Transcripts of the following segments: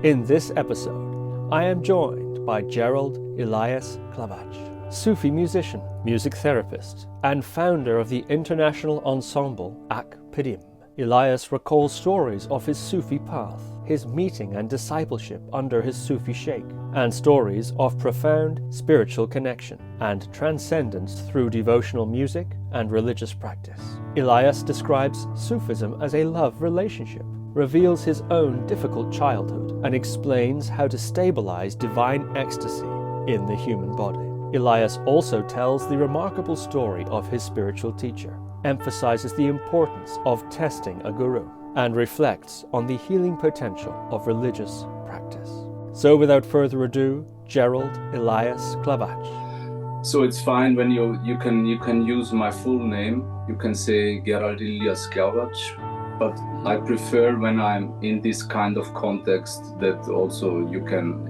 In this episode, I am joined by Gerald Ilyas Klawatsch, Sufi musician, music therapist, and founder of the international ensemble Ak Pirim. Ilyas recalls stories of his Sufi path, his meeting and discipleship under his Sufi sheik, and stories of profound spiritual connection and transcendence through devotional music and religious practice. Ilyas describes Sufism as a love relationship, reveals his own difficult childhood, and explains how to stabilize divine ecstasy in the human body. Ilyas also tells the remarkable story of his spiritual teacher, emphasizes the importance of testing a guru, and reflects on the healing potential of religious practice. So without further ado, Gerald Ilyas Klawatsch. So it's fine when you can use my full name. You can say Gerald Ilyas Klawatsch, but I prefer when I'm in this kind of context that also you can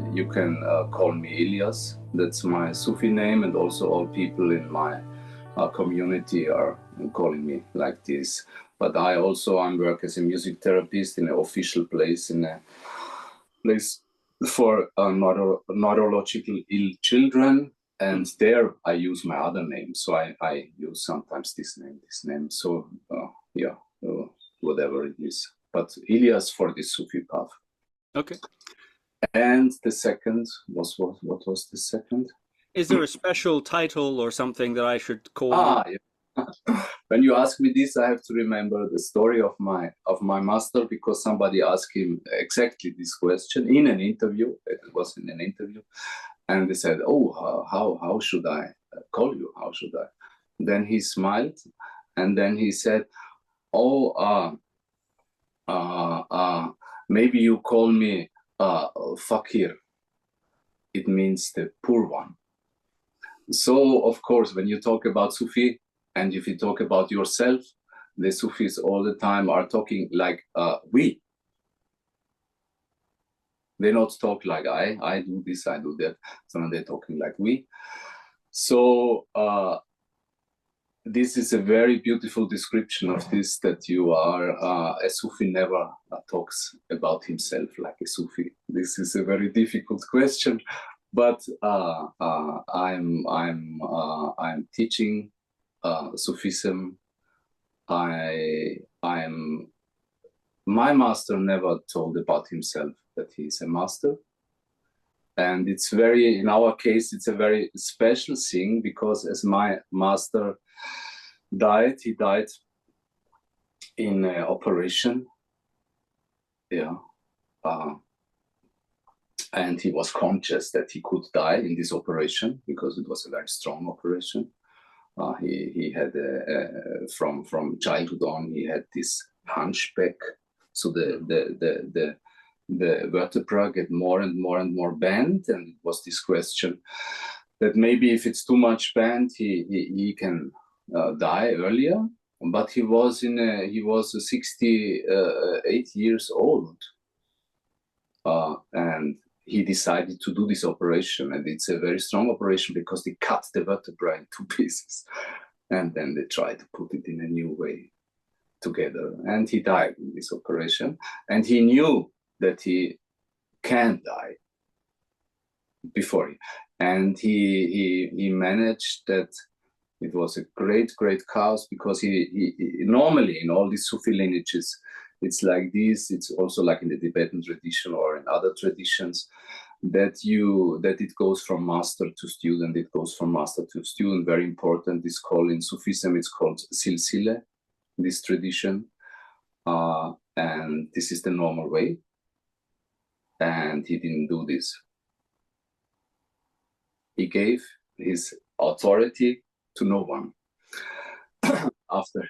call me Ilyas. That's my Sufi name, and also all people in my community are calling me like this. But I work as a music therapist in an official place, in a place for neurological ill children, and there I use my other name. So I use sometimes this name. So whatever it is. But Ilyas for the Sufi path. Okay. And the second was what was the second? Is there a special title or something that I should call you? Yeah. When you ask me this, I have to remember the story of my master, because somebody asked him exactly this question in an interview. It was in an interview, and they said, "Oh, how should I call you? How should I?" Then he smiled, and then he said, "Oh, maybe you call me Fakir. It means the poor one." So, of course, when you talk about Sufi, and if you talk about yourself, the Sufis all the time are talking like we. They not talk like I do this, I do that. So they're talking like we. So this is a very beautiful description of this, that you are a Sufi never talks about himself like a Sufi. This is a very difficult question, but I'm teaching Sufism. My master never told about himself that he's a master. And it's in our case, it's a very special thing, because as my master died, he died in an operation. Yeah. And he was conscious that he could die in this operation, because it was a very strong operation. He had from childhood on, he had this hunchback. So the vertebra get more and more bent, and it was this question that maybe if it's too much bent, he can die earlier. But he was 68 years old, and he decided to do this operation, and it's a very strong operation, because they cut the vertebra in two pieces, and then they try to put it in a new way together. And he died in this operation, and he knew that he can die before, and he managed that. It was a great chaos, because he normally in all these Sufi lineages, it's like this. It's also like in the Tibetan tradition or in other traditions, that it goes from master to student. It goes from master to student. Very important. It's called in Sufism, it's called silsile, this tradition, and this is the normal way. And he didn't do this. He gave his authority to no one after.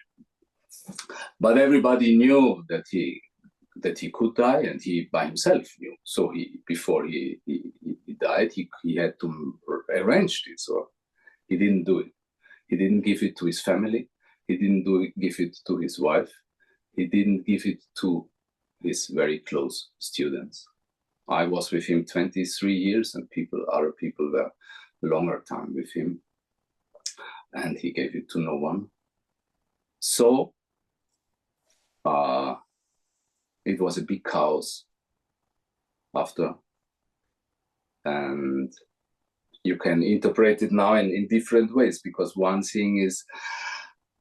But everybody knew that he could die, and he by himself knew. So before he died, he had to arrange this, or he didn't do it. He didn't give it to his family. He didn't give it to his wife. He didn't give it to his very close students. I was with him 23 years, and other people were longer time with him, and he gave it to no one. So it was a big chaos after. And you can interpret it now in different ways, because one thing is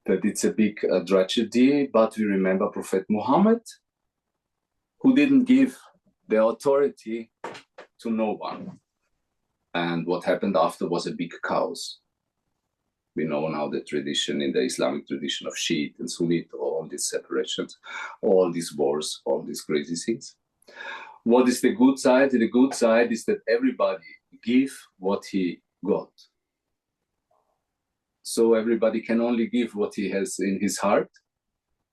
that it's a big tragedy, but we remember Prophet Muhammad, who didn't give the authority to no one. And what happened after was a big chaos. We know now the tradition in the Islamic tradition of Shiite and Sunni, all these separations, all these wars, all these crazy things. What is the good side? The good side is that everybody give what he got. So everybody can only give what he has in his heart,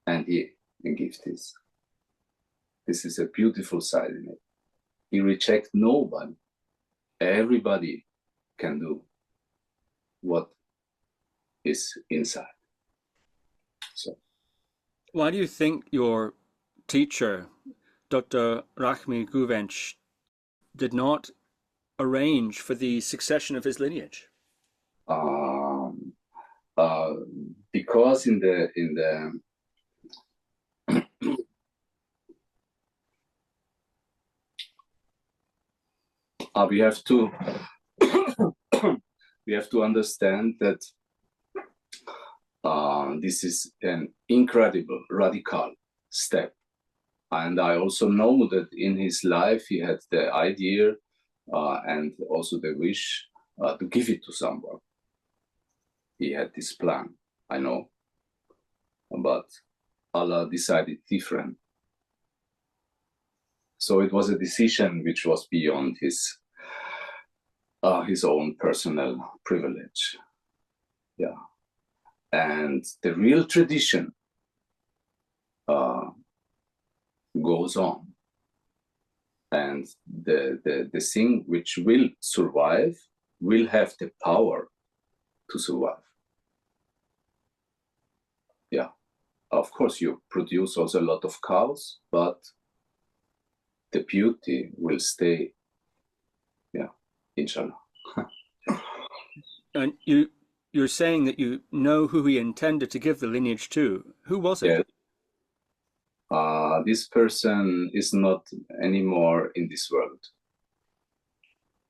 and he gives this. This is a beautiful side in it. He rejects nobody. Everybody can do what is inside. So, why do you think your teacher, Dr Rahmi Guvenc, did not arrange for the succession of his lineage? Because in the we have to we have to understand that this is an incredible, radical step. And I also know that in his life he had the idea and also the wish to give it to someone. He had this plan, I know. But Allah decided different. So it was a decision which was beyond his own personal privilege. Yeah. And the real tradition goes on. And the thing which will survive will have the power to survive. Yeah. Of course, you produce also a lot of chaos, but the beauty will stay. Yeah, inshallah. And you're saying that you know who he intended to give the lineage to. Who was it? Yeah. This person is not anymore in this world.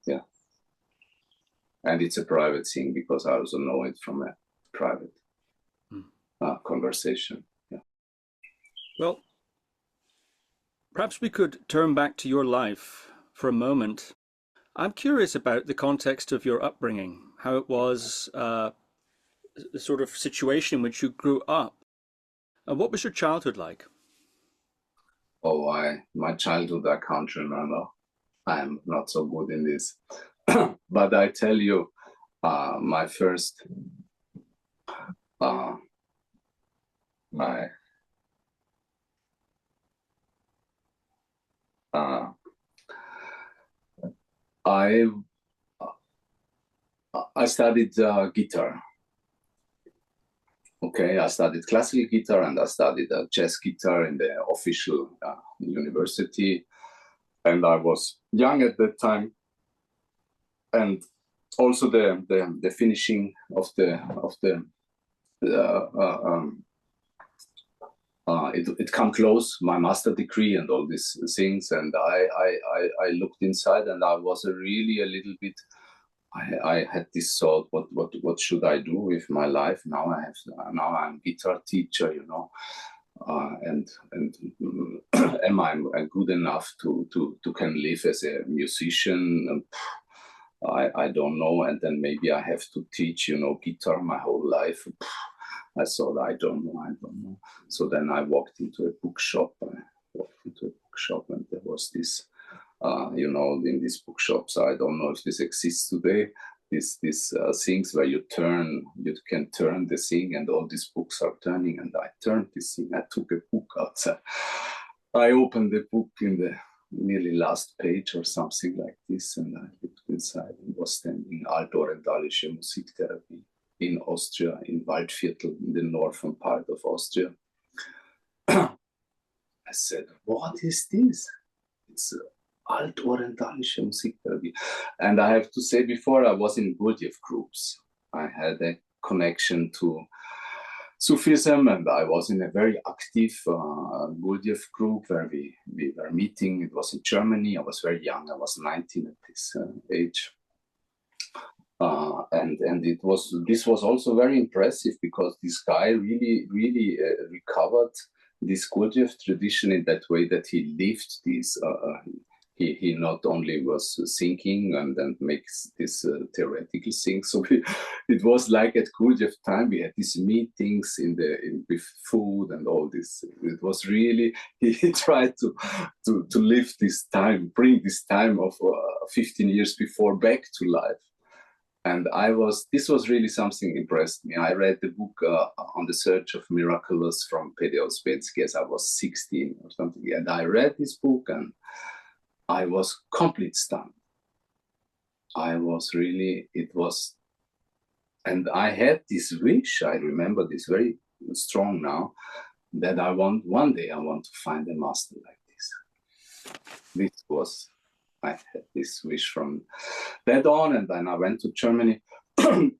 Yeah. And it's a private thing, because I also know it from a private conversation. Yeah. Well, perhaps we could turn back to your life for a moment. I'm curious about the context of your upbringing, how it was, the sort of situation in which you grew up. What was your childhood like? Oh, my childhood, I can't remember. I'm not so good in this. But I tell you, my first, I studied guitar. Okay, I studied classical guitar and I studied jazz guitar in the official university. And I was young at that time. And also the finishing of it come close, my master degree and all these things. And I looked inside and I was really a little bit, I had this thought, what should I do with my life? Now I'm guitar teacher, you know, and am I good enough to can live as a musician? I don't know. And then maybe I have to teach, you know, guitar my whole life. I thought, I don't know. So then I walked into a bookshop. And there was this, you know, in these bookshops, I don't know if this exists today, these things where you can turn the thing and all these books are turning, and I turned this thing. I took a book outside. I opened the book in the nearly last page or something like this, and I looked inside and was standing Altorientalische Musiktherapie in Austria, in Waldviertel, in the northern part of Austria. I said, what is this? It's Altorientalische Musiktherapie. And I have to say, before I was in Gurdjieff groups, I had a connection to Sufism, and I was in a very active Gurdjieff group where we were meeting. It was in Germany. I was very young. I was 19 at this age. And this was also very impressive because this guy really recovered this Gurdjieff tradition in that way that he lived this. He not only was thinking and then makes this theoretical things. So it was like at Gurdjieff time we had these meetings with food and all this. It was really he tried to live this time, bring this time of 15 years before back to life. And this was really something impressed me. I read the book On the Search of Miracles from Pede Ouspensky as I was 16 or something. And I read this book and I was completely stunned. And I had this wish, I remember this very strong now, that one day I want to find a master like this. I had this wish from that on, and then I went to Germany.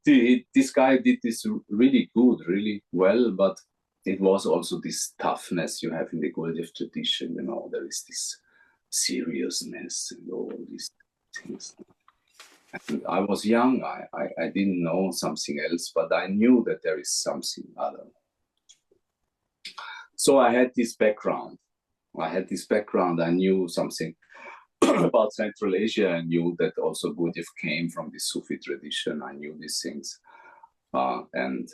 This guy did this really good, really well, but it was also this toughness you have in the Gurdjieff tradition. There is this seriousness and all these things. And I was young, I didn't know something else, but I knew that there is something other. So I had this background. I knew something about Central Asia. I knew that also Gurdjieff came from the Sufi tradition. I knew these things. And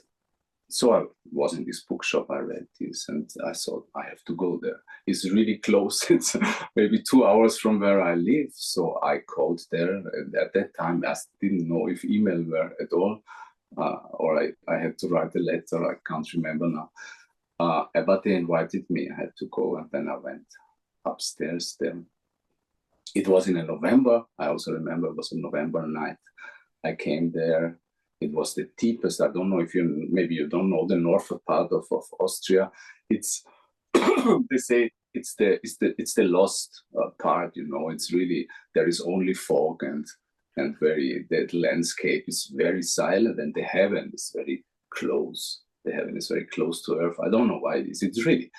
so I was in this bookshop, I read this, and I thought, I have to go there. It's really close. It's maybe 2 hours from where I live. So I called there. And at that time, I didn't know if email were at all, or I had to write a letter. I can't remember now. But they invited me. I had to go, and then I went upstairs there. It was in November. I also remember it was a November night. I came there. It was the deepest. I don't know if maybe you don't know the northern part of Austria. It's they say it's the lost part. It's really there is only fog and the landscape is very silent, and the heaven is very close. The heaven is very close to earth. I don't know why it is. It's really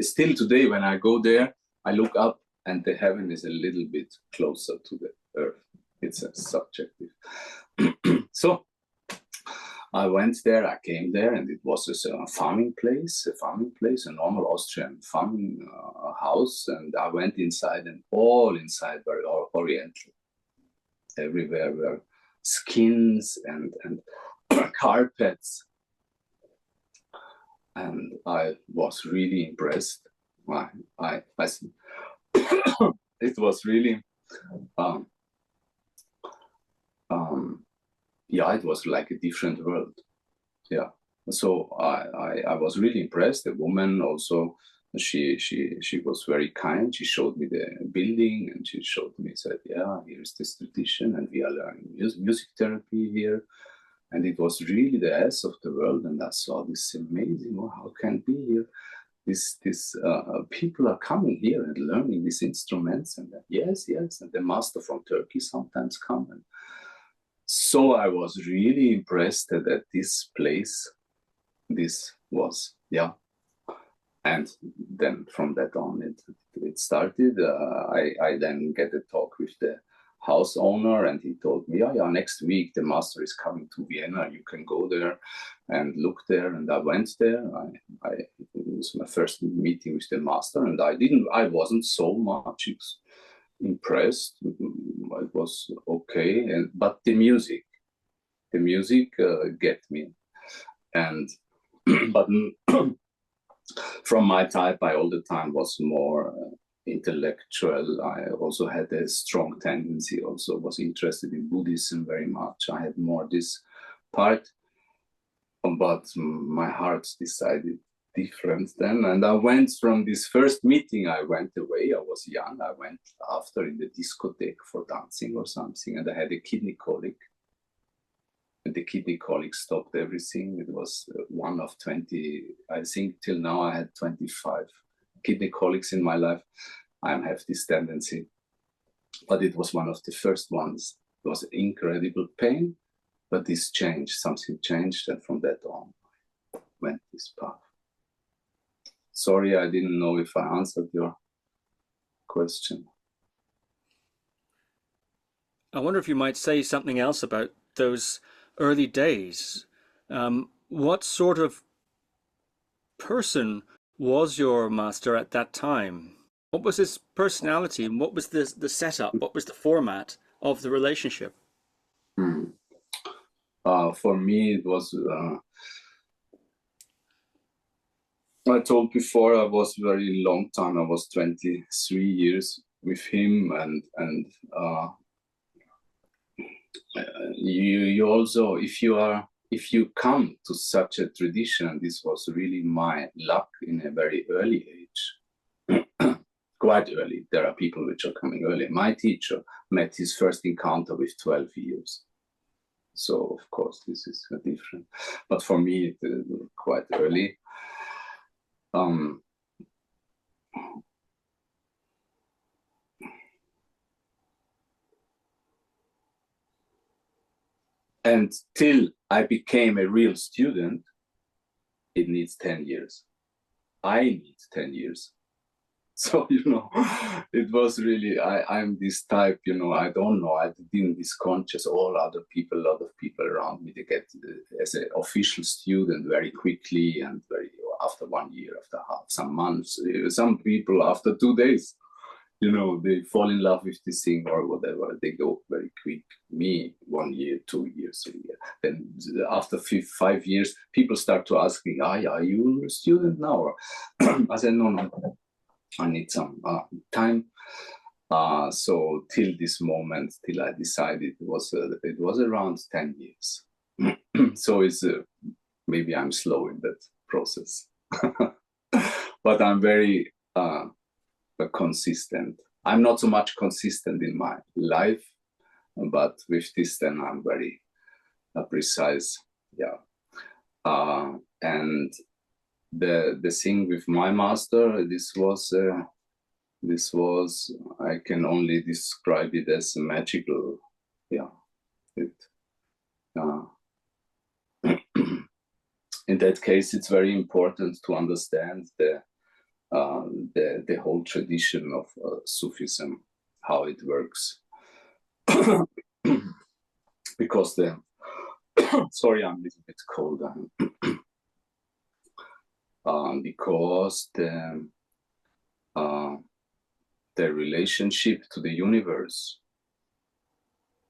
still today when I go there, I look up and the heaven is a little bit closer to the earth. It's subjective. So I went there, I came there, and it was a farming place, a normal Austrian farming house. And I went inside, and all inside were oriental. Everywhere were skins and carpets. And I was really impressed. It was really, it was like a different world. Yeah. So I was really impressed. The woman also, she was very kind. She showed me the building, and she said, yeah, here's this tradition, and we are learning music therapy here. And it was really the ass of the world. And I saw this amazing, how can it be here? These people are coming here and learning these instruments. And yes. And the master from Turkey sometimes come. And so I was really impressed that this place, this was, yeah. And then from that on, it started. I then get a talk with the house owner, and he told me, yeah, next week the master is coming to Vienna. You can go there and look there. And I went there. It was my first meeting with the master, and I wasn't so much impressed. It was okay, but the music get me. And but from my type, I all the time was more intellectual. I also had a strong tendency, also was interested in Buddhism very much. I had more this part, but my heart decided different then. And I went from this first meeting, I went away. I was young. I went after in the discotheque for dancing or something, and I had a kidney colic. And the kidney colic stopped everything. It was one of 20, I think till now I had 25 kidney colics in my life. I have this tendency, but it was one of the first ones. It was incredible pain, but this changed, something changed, and from that on, went this path. Sorry, I didn't know if I answered your question. I wonder if you might say something else about those early days. What sort of person was your master at that time? What was his personality, and what was the setup? What was the format of the relationship? For me, it was. I told before, I was very long time. I was 23 years with him, and you also, if you come to such a tradition, this was really my luck in a very early age. Quite early. There are people which are coming early. My teacher met his first encounter with 12 years. So, of course, this is different. But for me, it quite early. And till I became a real student, it needs 10 years. I need 10 years. So, it was really, I'm this type, I don't know, I didn't disconscious all other people, a lot of people around me, they get as an official student very quickly and after 1 year, after some months, some people after 2 days, they fall in love with this thing or whatever, they go very quick. Me, 1 year, 2 years, a year. Then after 5 years, people start to ask me, are you a student now? I said, no. I need some time. So till this moment, till I decided, it was around 10 years. So it's maybe I'm slow in that process, but I'm very consistent. I'm not so much consistent in my life, but with this, then I'm very precise. Yeah, and. The thing with my master, this was I can only describe it as magical. Yeah, in that case, it's very important to understand the whole tradition of Sufism, how it works, because sorry, I'm a little bit cold. Because the relationship to the universe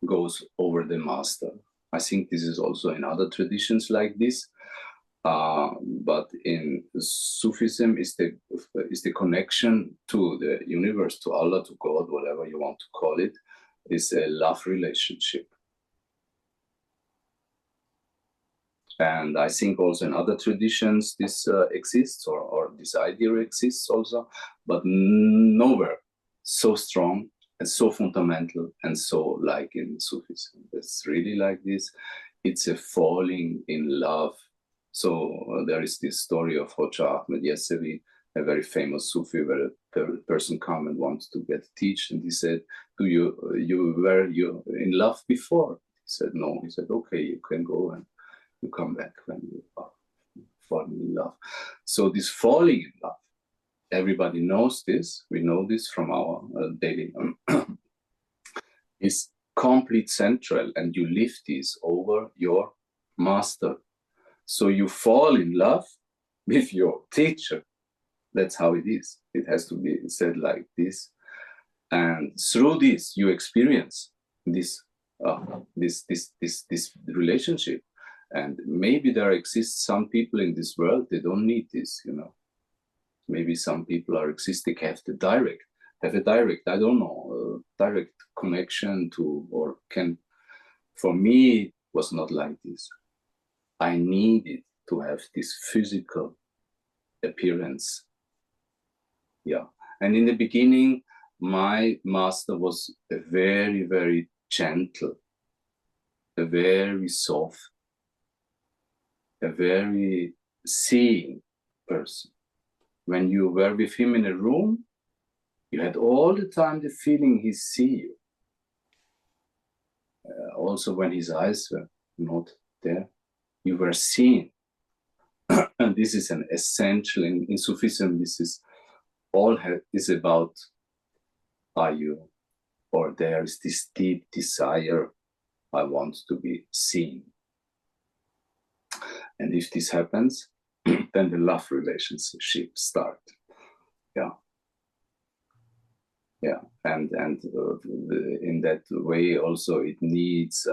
goes over the master. I think this is also in other traditions like this, but in Sufism is the connection to the universe, to Allah, to God, whatever you want to call it, is a love relationship. And I think also in other traditions this exists, or this idea exists also, but nowhere so strong and so fundamental and so like in Sufism. It's really like this. It's a falling in love. So there is this story of Hoxha Ahmed Yesevi, a very famous Sufi, where a person come and wants to get teach, and he said, were you in love before? He said, no. He said, okay, you can go and you come back when you are falling in love. So this falling in love, everybody knows this. We know this from our daily is complete central, and you live this over your master. So you fall in love with your teacher. That's how it is. It has to be said like this. And through this, you experience this relationship. And maybe there exists some people in this world, they don't need this, Maybe some people they have a direct, I don't know, direct connection to, or can. For me, it was not like this. I needed to have this physical appearance. Yeah. And in the beginning, my master was a very, very gentle, a very soft, a very seeing person. When you were with him in a room, you had all the time the feeling he see you. Also when his eyes were not there, you were seen. And this is an essential in Sufism. This is all is about, are you, or there is this deep desire, I want to be seen. And if this happens, then the love relationship start. And in that way also it needs,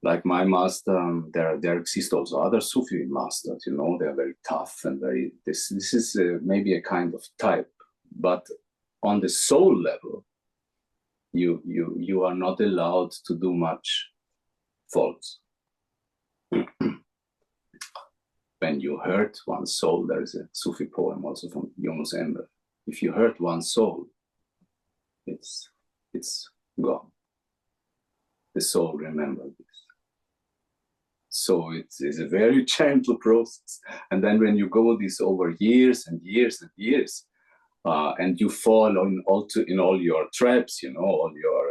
like my master, there exist also other Sufi masters, you know, they're very tough and very, this is maybe a kind of type, but on the soul level, you are not allowed to do much faults. When you hurt one soul, there is a Sufi poem also from Yunus Emre. If you hurt one soul, it's gone. The soul remembers this. So it's a very gentle process. And then when you go this over years and years and years, and you fall in all your traps, you know, all your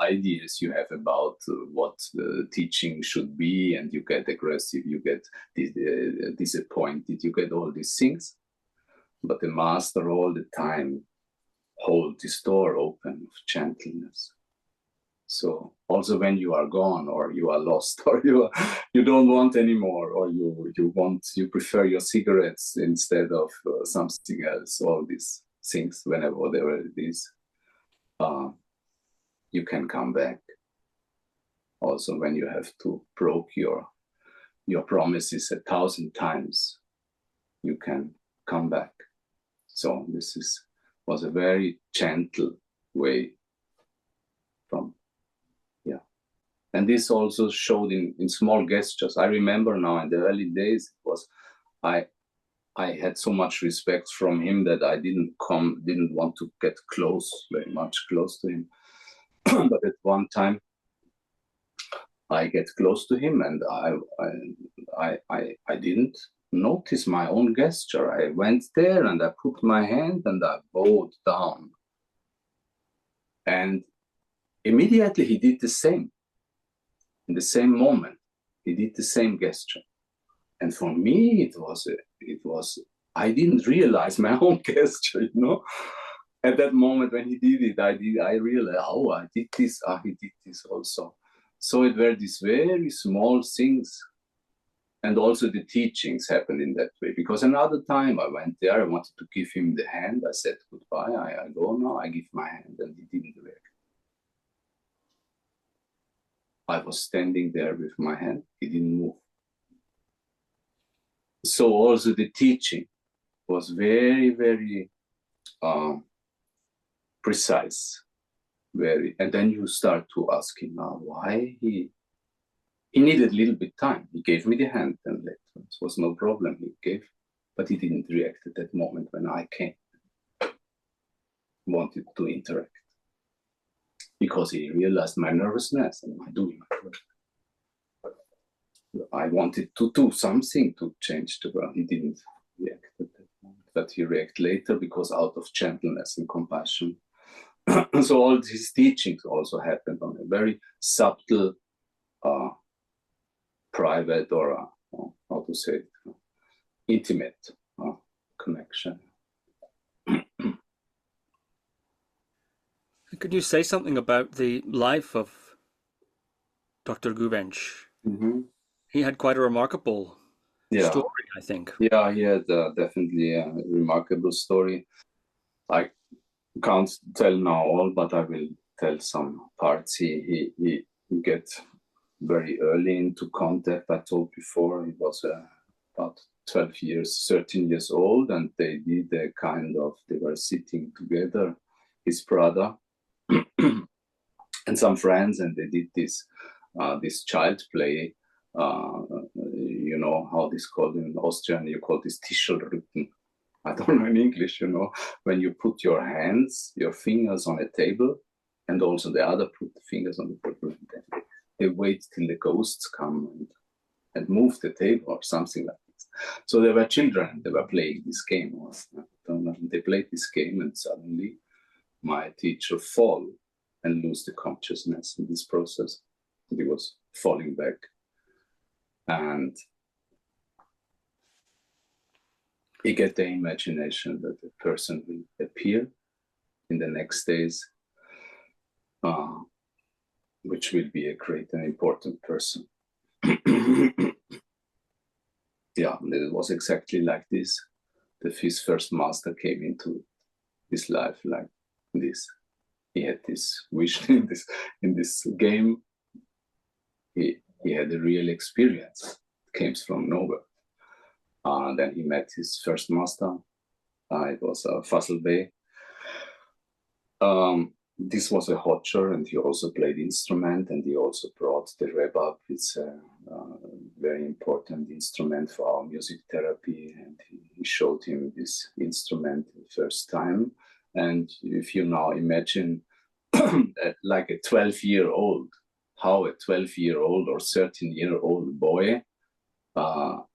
ideas you have about what the teaching should be, and you get aggressive, you get disappointed, you get all these things. But the master all the time holds this door open of gentleness. So also when you are gone, or you are lost, or you don't want anymore, or you prefer your cigarettes instead of something else, all these things, whatever it is, you can come back. Also when you have to broke your promises 1,000 times, you can come back. So this was a very gentle way from. And this also showed in small gestures. I remember now in the early days, it was I had so much respect from him that I didn't want to get very much close to him. But at one time, I get close to him, and I didn't notice my own gesture. I went there and I put my hand and I bowed down. And immediately he did the same. In the same moment, he did the same gesture. And for me, it was, I didn't realize my own gesture, you know. At that moment when he did it, I realized, oh, I did this, he did this also. So it were these very small things. And also the teachings happened in that way. Because another time I went there, I wanted to give him the hand. I said goodbye, I go now, I give my hand, and he didn't react. I was standing there with my hand, he didn't move. So also the teaching was very, very precise. And then you start to ask him now why he needed a little bit time. He gave me the hand, and later it was no problem. He gave, but he didn't react at that moment when I came. Wanted to interact. Because he realized my nervousness and my doing my work. I wanted to do something to change the world. He didn't react at that moment, but he reacted later because out of gentleness and compassion. So all these teachings also happened on a very subtle, private, or how to say it, intimate connection. Could you say something about the life of Dr. Guvenc? Mm-hmm. He had quite a remarkable story, I think. Yeah, he had definitely a remarkable story. I can't tell now all, but I will tell some parts. He get very early into contact. I told before he was about 13 years old, and they did a they were sitting together, his brother and some friends, and they did this child play. You know how this called in Austrian, you call this Tischelrücken. I don't know in English, you know, when you put your fingers on a table, and also the other put the fingers on the table, and then they wait till the ghosts come and move the table or something like this. So there were children, they were playing this game. They played this game, and suddenly my teacher fall and lose the consciousness in this process. He was falling back. And he get the imagination that the person will appear in the next days, which will be a great and important person. Yeah, it was exactly like this. His first master came into his life like this. He had this wish in this game. He had a real experience. It came from nowhere. Then he met his first master. It was Fazl Bey. This was a Hodger, and he also played instrument, and he also brought the rebab. It's a very important instrument for our music therapy, and he showed him this instrument the first time. And if you now imagine like a 12-year-old, how a 12-year-old or 13-year-old boy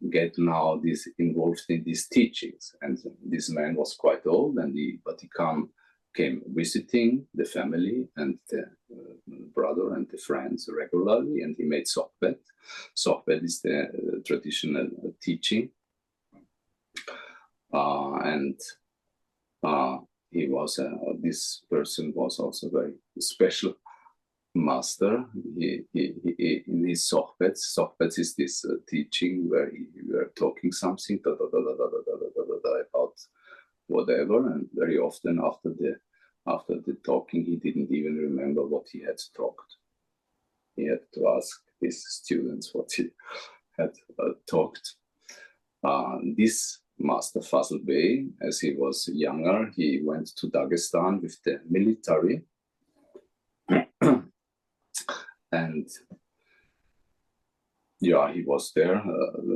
get now this involved in these teachings. And this man was quite old, but he came visiting the family and the brother and the friends regularly, and he made sohbet. Sohbet is the traditional teaching. He was this person was also very special master. He in his sohbets is this teaching where we were talking something about whatever, and very often after the talking, he didn't even remember what he had talked. He had to ask his students what he had talked. This Master Fazl Bey, as he was younger, he went to Dagestan with the military, and yeah, he was there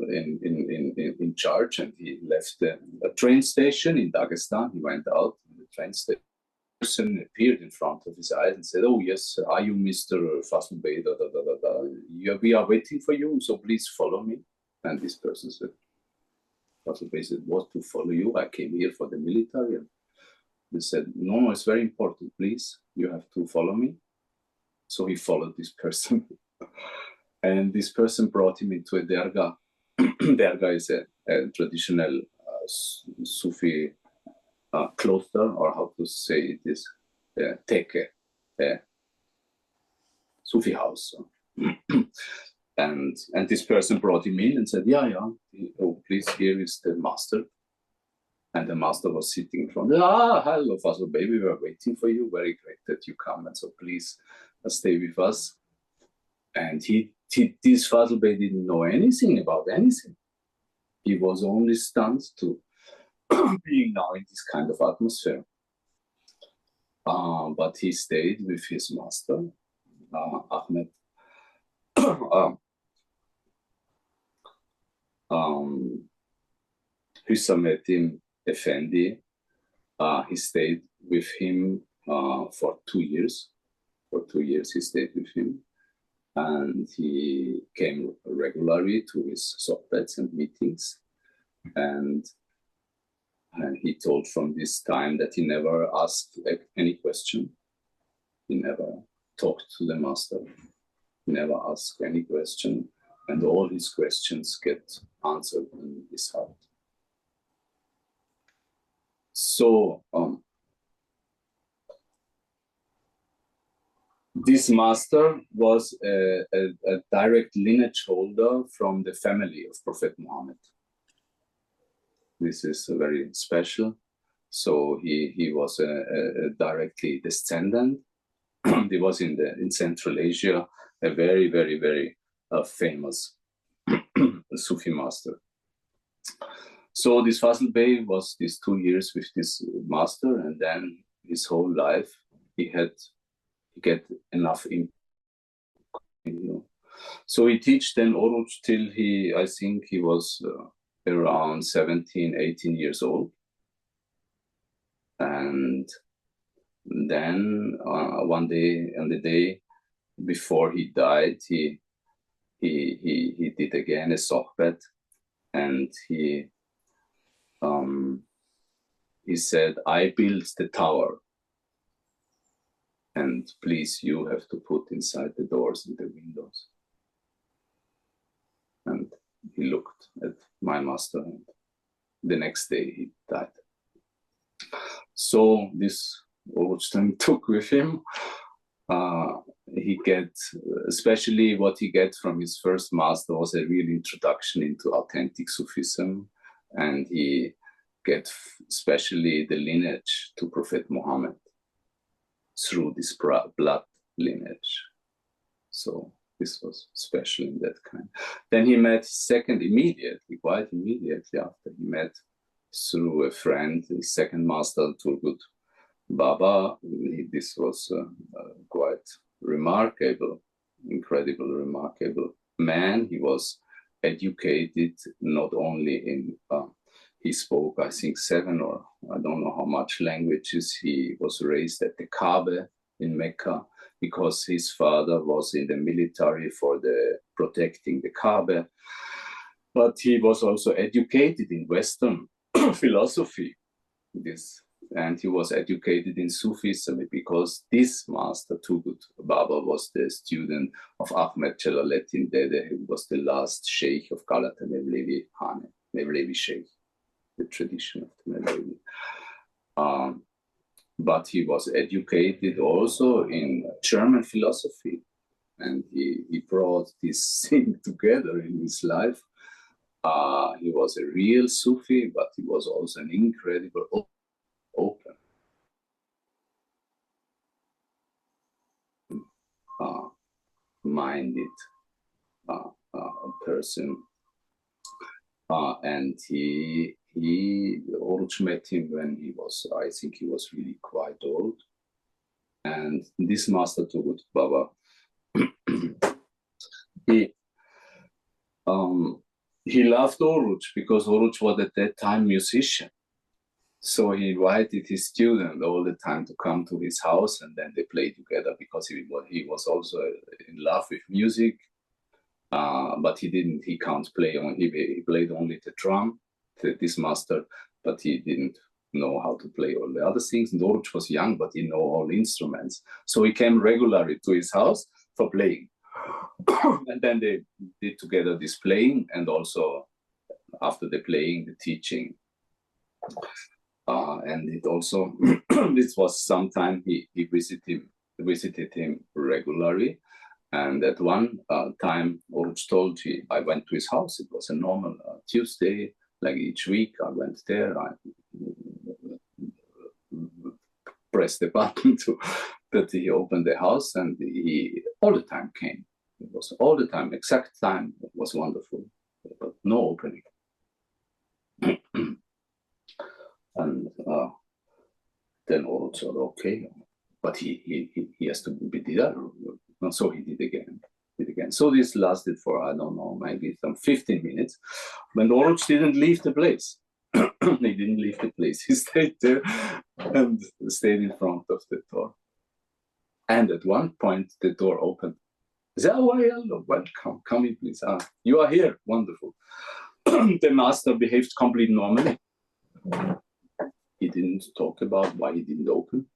in charge, and he left a train station in Dagestan. He went out in the train station. A person appeared in front of his eyes and said, "Oh yes, are you Mr. Fazl Bey? We are waiting for you, so please follow me." And this person said, Fazl Bey said, "What to follow you? I came here for the military." And they said, "No, it's very important. Please, you have to follow me." So he followed this person. And this person brought him into a derga. Derga is a traditional Sufi cloister, or how to say it is, teke, Sufi house. And this person brought him in and said, yeah, oh, please, here is the master. And the master was sitting in front. Hello, Fazl Bey, we were waiting for you. Very great that you come, and so please stay with us. And this Fazl Bey didn't know anything about anything. He was only stunned to being now in this kind of atmosphere. But he stayed with his master, Ahmed. Hüsamettin Effendi. He stayed with him for 2 years. For 2 years he stayed with him. And he came regularly to his sohbets and meetings. And he told from this time that he never asked any question. He never talked to the master. He never asked any question. And all his questions get answered in his heart. So, this master was a direct lineage holder from the family of Prophet Muhammad. This is very special. So he was a directly descendant. He was in Central Asia, a very, very, very famous Sufi master. So this Fazl Bey was these 2 years with this master, and then his whole life he get enough impact. So he teach then Oruc till I think he was around 17, 18 years old. And then one day, on the day before he died, he did again a sohbet, and he said, "I built the tower, and please, you have to put inside the doors and the windows." And he looked at my master, and the next day he died. So this Oruc took with him. He get, especially what he get from his first master was a real introduction into authentic Sufism, and he get especially the lineage to Prophet Muhammad through this blood lineage. So this was special in that kind. Then he met second immediately, quite immediately after he met through a friend, his second master, Turgut Baba. This was quite remarkable, incredible, remarkable man. He was educated not only in, he spoke, I think, 7 or I don't know how much languages. He was raised at the Kaaba in Mecca because his father was in the military for the protecting the Kaaba. But he was also educated in Western philosophy. And he was educated in Sufism because this master, Turgut Baba, was the student of Ahmed Celaleddin Dede, who was the last sheik of Galata Mevlevi Hane, Mevlevi sheik, the tradition of the Mevlevi. But he was educated also in German philosophy, and he brought this thing together in his life. He was a real Sufi, but he was also an incredible open minded person, and Oruc met him when he was, I think he was really quite old, and this master Turgut Baba, he loved Oruc because Oruc was at that time musician. So he invited his student all the time to come to his house, and then they played together because he was also in love with music. But he can't play on, he played only the drum, this master, but he didn't know how to play all the other things. And Oruc was young, but he know all instruments. So he came regularly to his house for playing. And then they did together this playing, and also after the playing, the teaching. And it also, this was sometime he visited him regularly. And at one time, Oruc told me, I went to his house. It was a normal Tuesday, like each week. I went there, I pressed the button that he opened the house, and he all the time came. It was all the time, exact time. It was wonderful, but no opening. And then Oruc said, okay, but he has to be there. And so he did again. So this lasted for, I don't know, maybe some 15 minutes. When Oruc didn't leave the place. He didn't leave the place. He stayed there and stayed in front of the door. And at one point, the door opened. He said, oh, hello, welcome, come in, please. You are here, wonderful. The master behaved completely normally. He didn't talk about why he didn't open.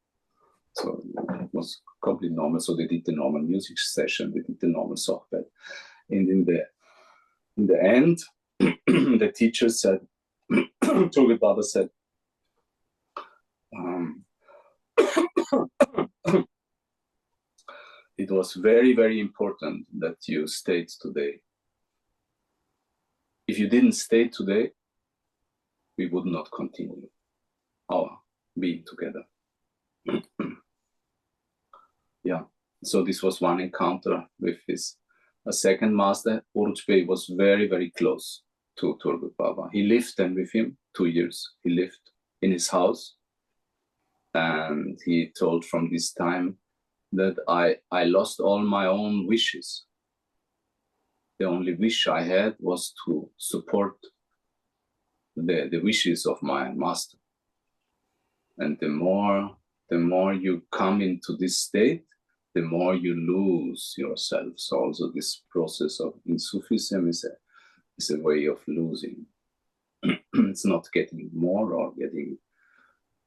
So it was completely normal. So they did the normal music session, they did the normal sohbet. And in the end, the teacher said, Turgut Baba said, it was very, very important that you stayed today. If you didn't stay today, we would not continue our being together. Yeah, so this was one encounter with his second master. Oruc Bey was very, very close to Turgut Baba. He lived then with him 2 years. He lived in his house, and he told from this time that I lost all my own wishes. The only wish I had was to support the wishes of my master. And the more you come into this state, the more you lose yourself. So also this process of in Sufism is a way of losing. It's not getting more or getting,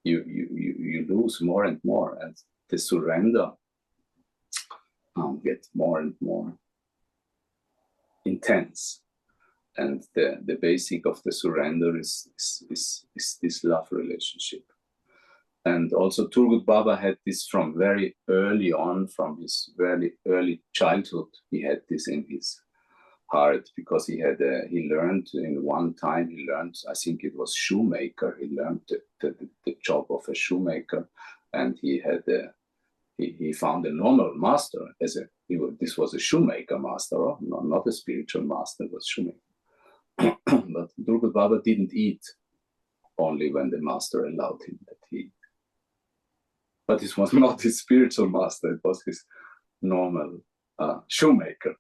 you lose more and more, and the surrender gets more and more intense. And the basic of the surrender is this love relationship. And also Turgut Baba had this from very early on, from his very early childhood. He had this in his heart, because he learned in one time, I think it was shoemaker. He learned the job of a shoemaker, and he found a normal master this was a shoemaker master, not a spiritual master, it was shoemaker. But Turgut Baba didn't eat only when the master allowed him that he eat. But this was not his spiritual master, it was his normal shoemaker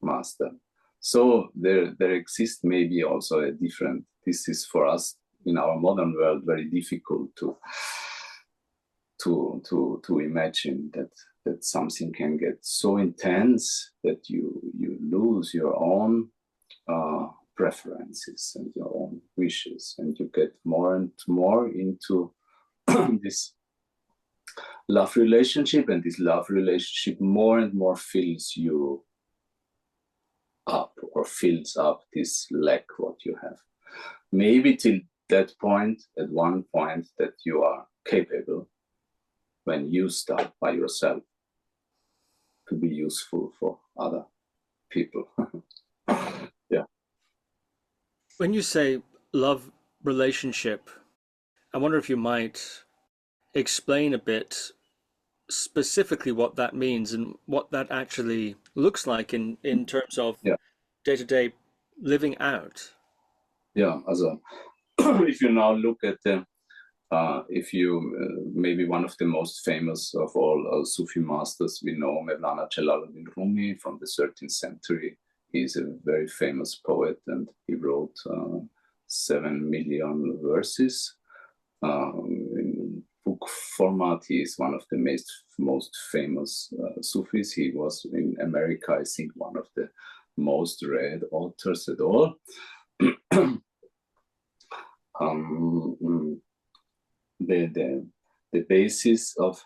master. So there exists maybe also a different, this is for us in our modern world very difficult to imagine that something can get so intense that you lose your own preferences and your own wishes, and you get more and more into this love relationship, and this love relationship more and more fills you up, or fills up this lack what you have. Maybe till that point, at one point, that you are capable, when you start by yourself, to be useful for other people. Yeah. When you say love relationship, I wonder if you might explain a bit specifically what that means and what that actually looks like in terms of day-to-day living out. Yeah, also if you now look at maybe one of the most famous of all Sufi masters, we know Mevlana Jalaluddin Rumi from the 13th century. He's a very famous poet, and he wrote 7 million verses. In book format, he is one of the most famous Sufis. He was in America, I think, one of the most read authors at all. The basis of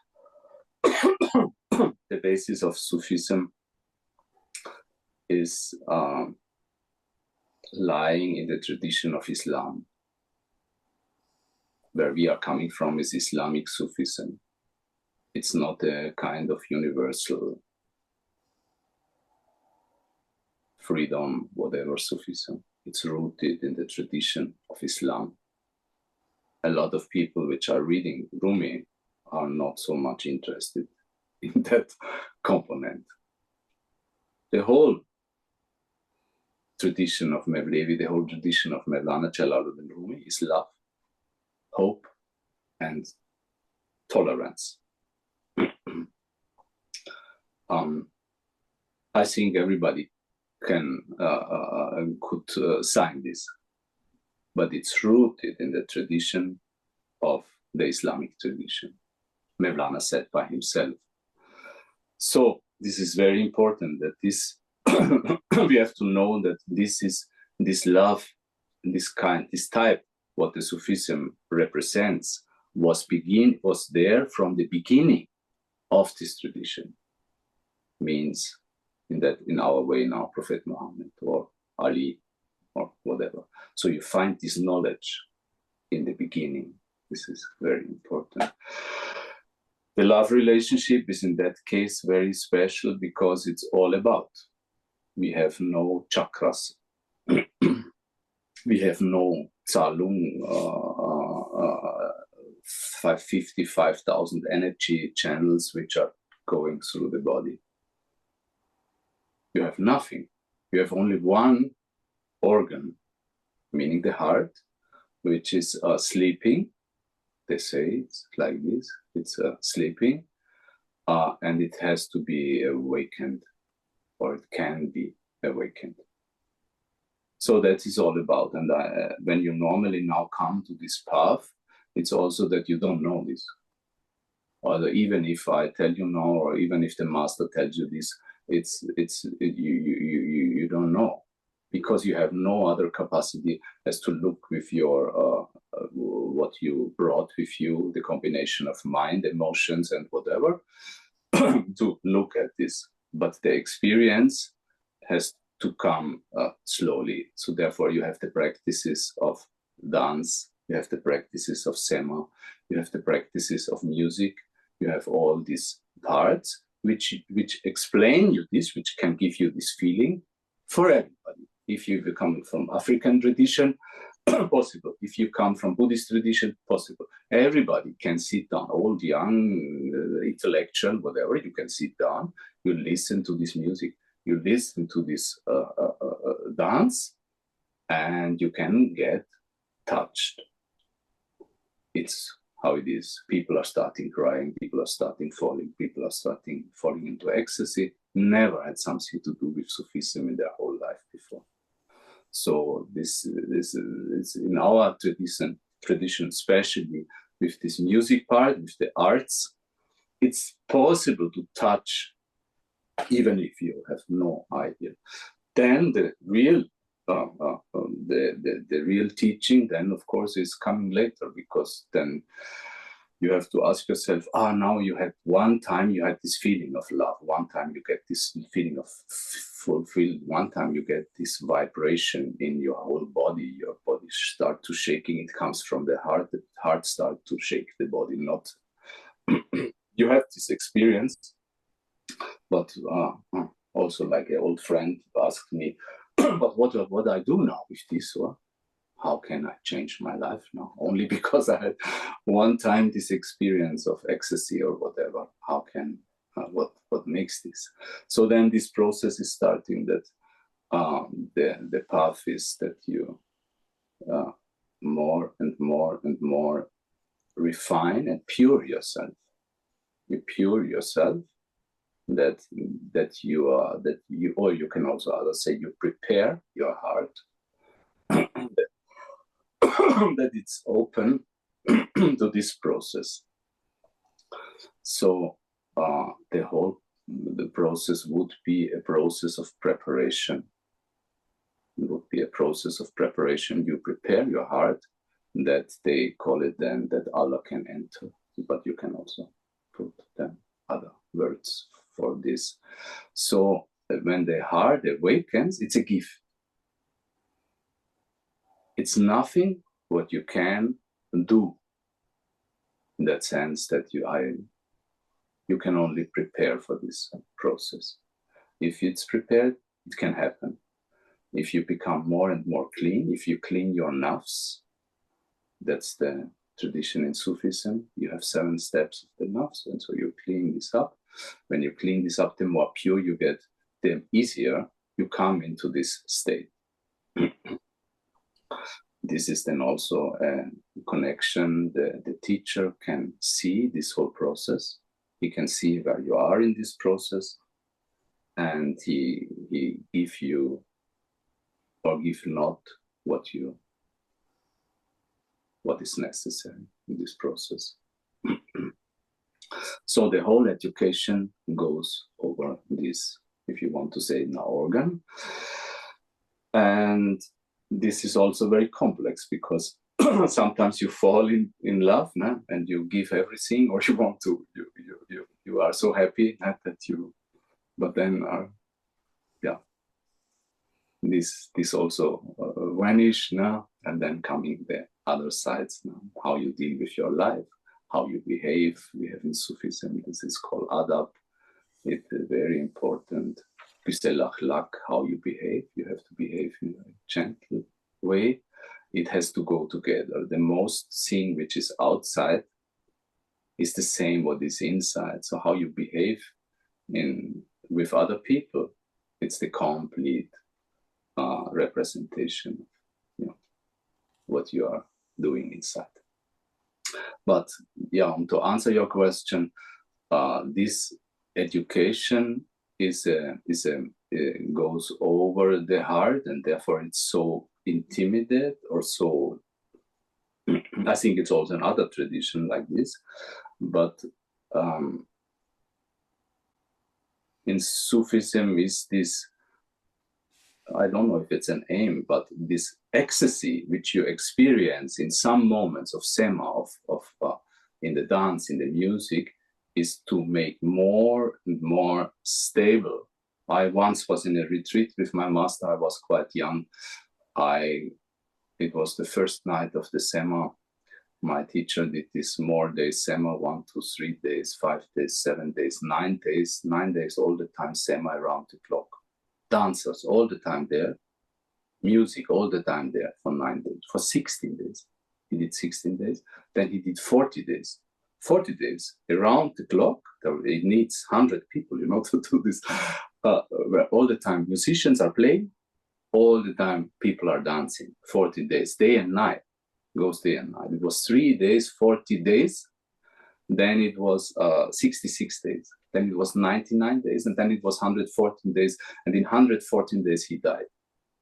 the basis of Sufism is lying in the tradition of Islam. Where we are coming from is Islamic Sufism. It's not a kind of universal freedom, whatever Sufism. It's rooted in the tradition of Islam. A lot of people which are reading Rumi are not so much interested in that component. The whole tradition of Mevlevi, the whole tradition of Mevlana Jalaluddin Rumi is love, hope, and tolerance. I think everybody could sign this, but it's rooted in the tradition of the Islamic tradition. Mevlana said by himself. So this is very important, that this we have to know that this love, this type, what the Sufism represents, was there from the beginning of this tradition. Means in our way now, Prophet Muhammad or Ali or whatever. So you find this knowledge in the beginning. This is very important. The love relationship is in that case very special because it's all about. We have no chakras. We have no Zalung, 55,000 energy channels which are going through the body. You have nothing. You have only one organ, meaning the heart, which is sleeping. They say it's like this. It's sleeping, and it has to be awakened, or it can be awakened. So that is all about. And when you normally now come to this path, it's also that you don't know this. Or even if I tell you now, or even if the master tells you this, you don't know, because you have no other capacity as to look with your what you brought with you, the combination of mind, emotions, and whatever, to look at this. But the experience has to come slowly. So therefore you have the practices of dance, you have the practices of sema, you have the practices of music, you have all these parts which explain you this, which can give you this feeling for everybody. If you come from African tradition, possible. If you come from Buddhist tradition, possible. Everybody can sit down, old, young, intellectual, whatever, you can sit down, you listen to this music, you listen to this dance, and you can get touched. It's how it is. People are starting crying, people are starting falling, people are starting falling into ecstasy. Never had something to do with Sufism in their whole life before. So this is in our tradition, especially with this music part, with the arts, it's possible to touch, even if you have no idea. Then the real the real teaching, then of course, is coming later, because then you have to ask yourself, now you had one time you had this feeling of love, one time you get this feeling of fulfilled, one time you get this vibration in your whole body, your body start to shaking, it comes from the heart start to shake the body, not you have this experience. But also, like an old friend asked me, but what I do now with this? How can I change my life now? Only because I had one time this experience of ecstasy or whatever. How can, what makes this? So then this process is starting, that the path is that you more and more and more refine and pure yourself. You pure yourself, that you are, that you, or you can also others say, you prepare your heart that it's open to this process. So the process would be a process of preparation. It would be a process of preparation. You prepare your heart, that they call it then that Allah can enter, but you can also put then other words for this. So when the heart awakens, it's a gift. It's nothing what you can do, in that sense that you can only prepare for this process. If it's prepared, it can happen. If you become more and more clean, if you clean your nafs, that's the tradition in Sufism, you have 7 steps of the nafs, and so you clean this up. When you clean this up, the more pure you get, the easier you come into this state. This is then also a connection. The teacher can see this whole process. He can see where you are in this process, and he give you or give not what is necessary in this process. So the whole education goes over this, if you want to say, in our organ. And this is also very complex, because sometimes you fall in love, and you give everything, or you want to, you are so happy that you, but then this also vanish now, and then coming the other sides now, how you deal with your life, how you behave. We have in Sufism, this is called adab. It's very important. How you behave. You have to behave in a gentle way. It has to go together. The most thing which is outside is the same what is inside. So how you behave with other people, it's the complete representation of what you are doing inside. But to answer your question, this education goes over the heart, and therefore it's so intimidated, or so I think it's also another tradition like this, but in Sufism is this, I don't know if it's an aim, but this ecstasy which you experience in some moments of sema, in the dance, in the music, is to make more and more stable I once was in a retreat with my master. I was quite young. It was the first night of the Sema. My teacher did this more days Sema, 1, 2, 3 days, 5 days, 7 days, 9 days, 9 days all the time Sema around the clock. Dancers all the time there. Music all the time there for 9 days, for 16 days. He did 16 days. Then he did 40 days. 40 days around the clock. It needs 100 people, to do this. Where all the time musicians are playing, all the time people are dancing. 40 days, day and night. Goes day and night. It was 3 days, 40 days. Then it was 66 days. Then it was 99 days. And then it was 114 days. And in 114 days, he died.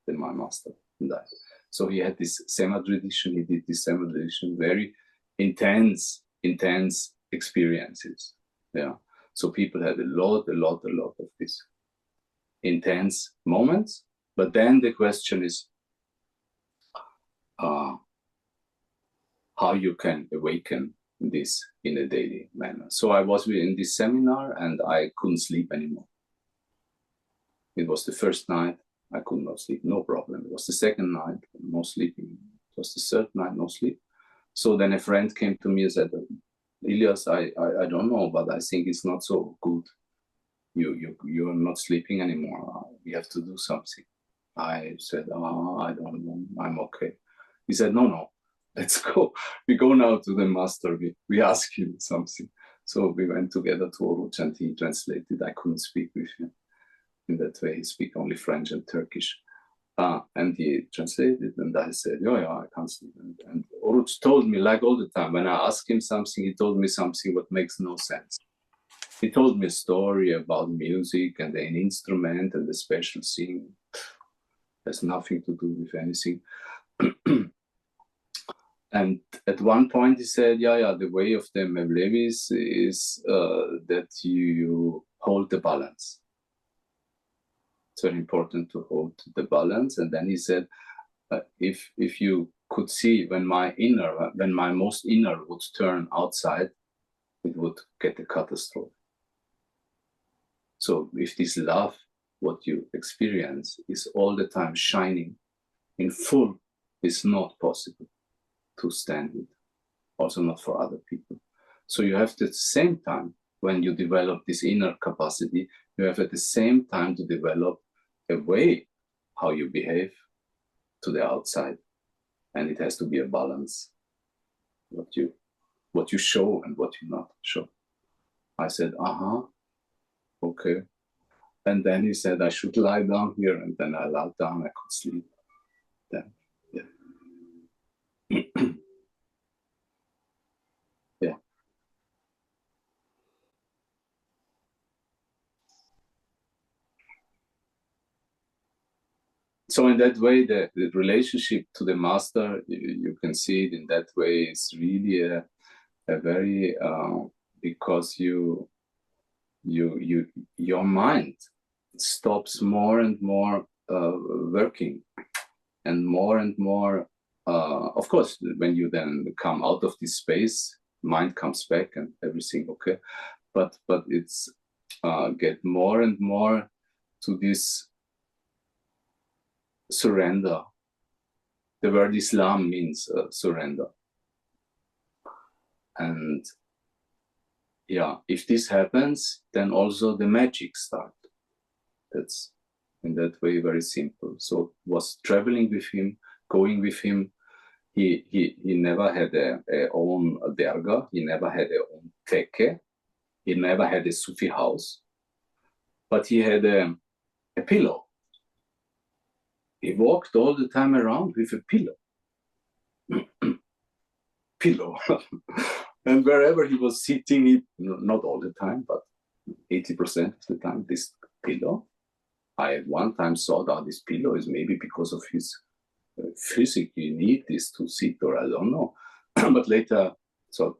Then my master died. So he had this Sema tradition. He did this Sema tradition, very intense experiences. Yeah. So people had a lot of this intense moments. But then the question is how you can awaken this in a daily manner. So I was in this seminar and I couldn't sleep anymore. It was the first night, I could not sleep, no problem. It was the second night, no sleeping. It was the third night, no sleep. So then a friend came to me and said, Ilyas, I don't know, but I think it's not so good. You're not sleeping anymore. We have to do something. I said, I don't know, I'm okay. He said, no, let's go. We go now to the master. We ask him something. So we went together to Oruc and he translated. I couldn't speak with him. In that way, he speaks only French and Turkish. And he translated and I said, yeah, I can't sleep. And Oruc told me, like all the time, when I asked him something, he told me something what makes no sense. He told me a story about music and an instrument and a special thing. Has nothing to do with anything. And at one point he said, the way of the Mevlevis is that you hold the balance. It's very important to hold the balance. And then he said, if you could see when my most inner would turn outside, it would get a catastrophe. So if this love, what you experience, is all the time shining in full, it's not possible to stand it. Also not for other people. So you have to, at the same time, when you develop this inner capacity, you have at the same time to develop a way how you behave to the outside. And it has to be a balance. What you show and what you not show. I said, okay. And then he said I should lie down here, and then I lied down, I could sleep. Then, yeah. So in that way, the relationship to the master, you can see it in that way, it's really a very, because your mind stops more and more working, and more, of course, when you then come out of this space, mind comes back and everything okay, but it's get more and more to this surrender. The word Islam means surrender. And if this happens, then also the magic starts. That's in that way very simple. So was traveling with him, going with him. He never had a own derga. He never had a own tekke. He never had a Sufi house. But he had a pillow. He walked all the time around with a pillow. Pillow. And wherever he was sitting, not all the time, but 80% of the time, this pillow. I at one time thought, this pillow is maybe because of his physique, you need this to sit, or I don't know. But later thought,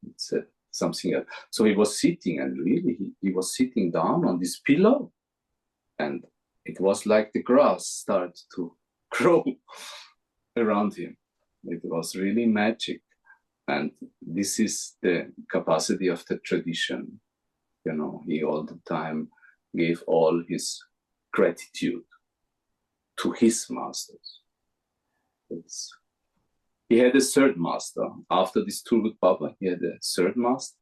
it's something else. So he was sitting, and really he was sitting down on this pillow, and it was like the grass started to grow around him. It was really magic. And this is the capacity of the tradition. He all the time gave all his gratitude to his masters. He had a third master. After this Turgut Baba, he had a third master.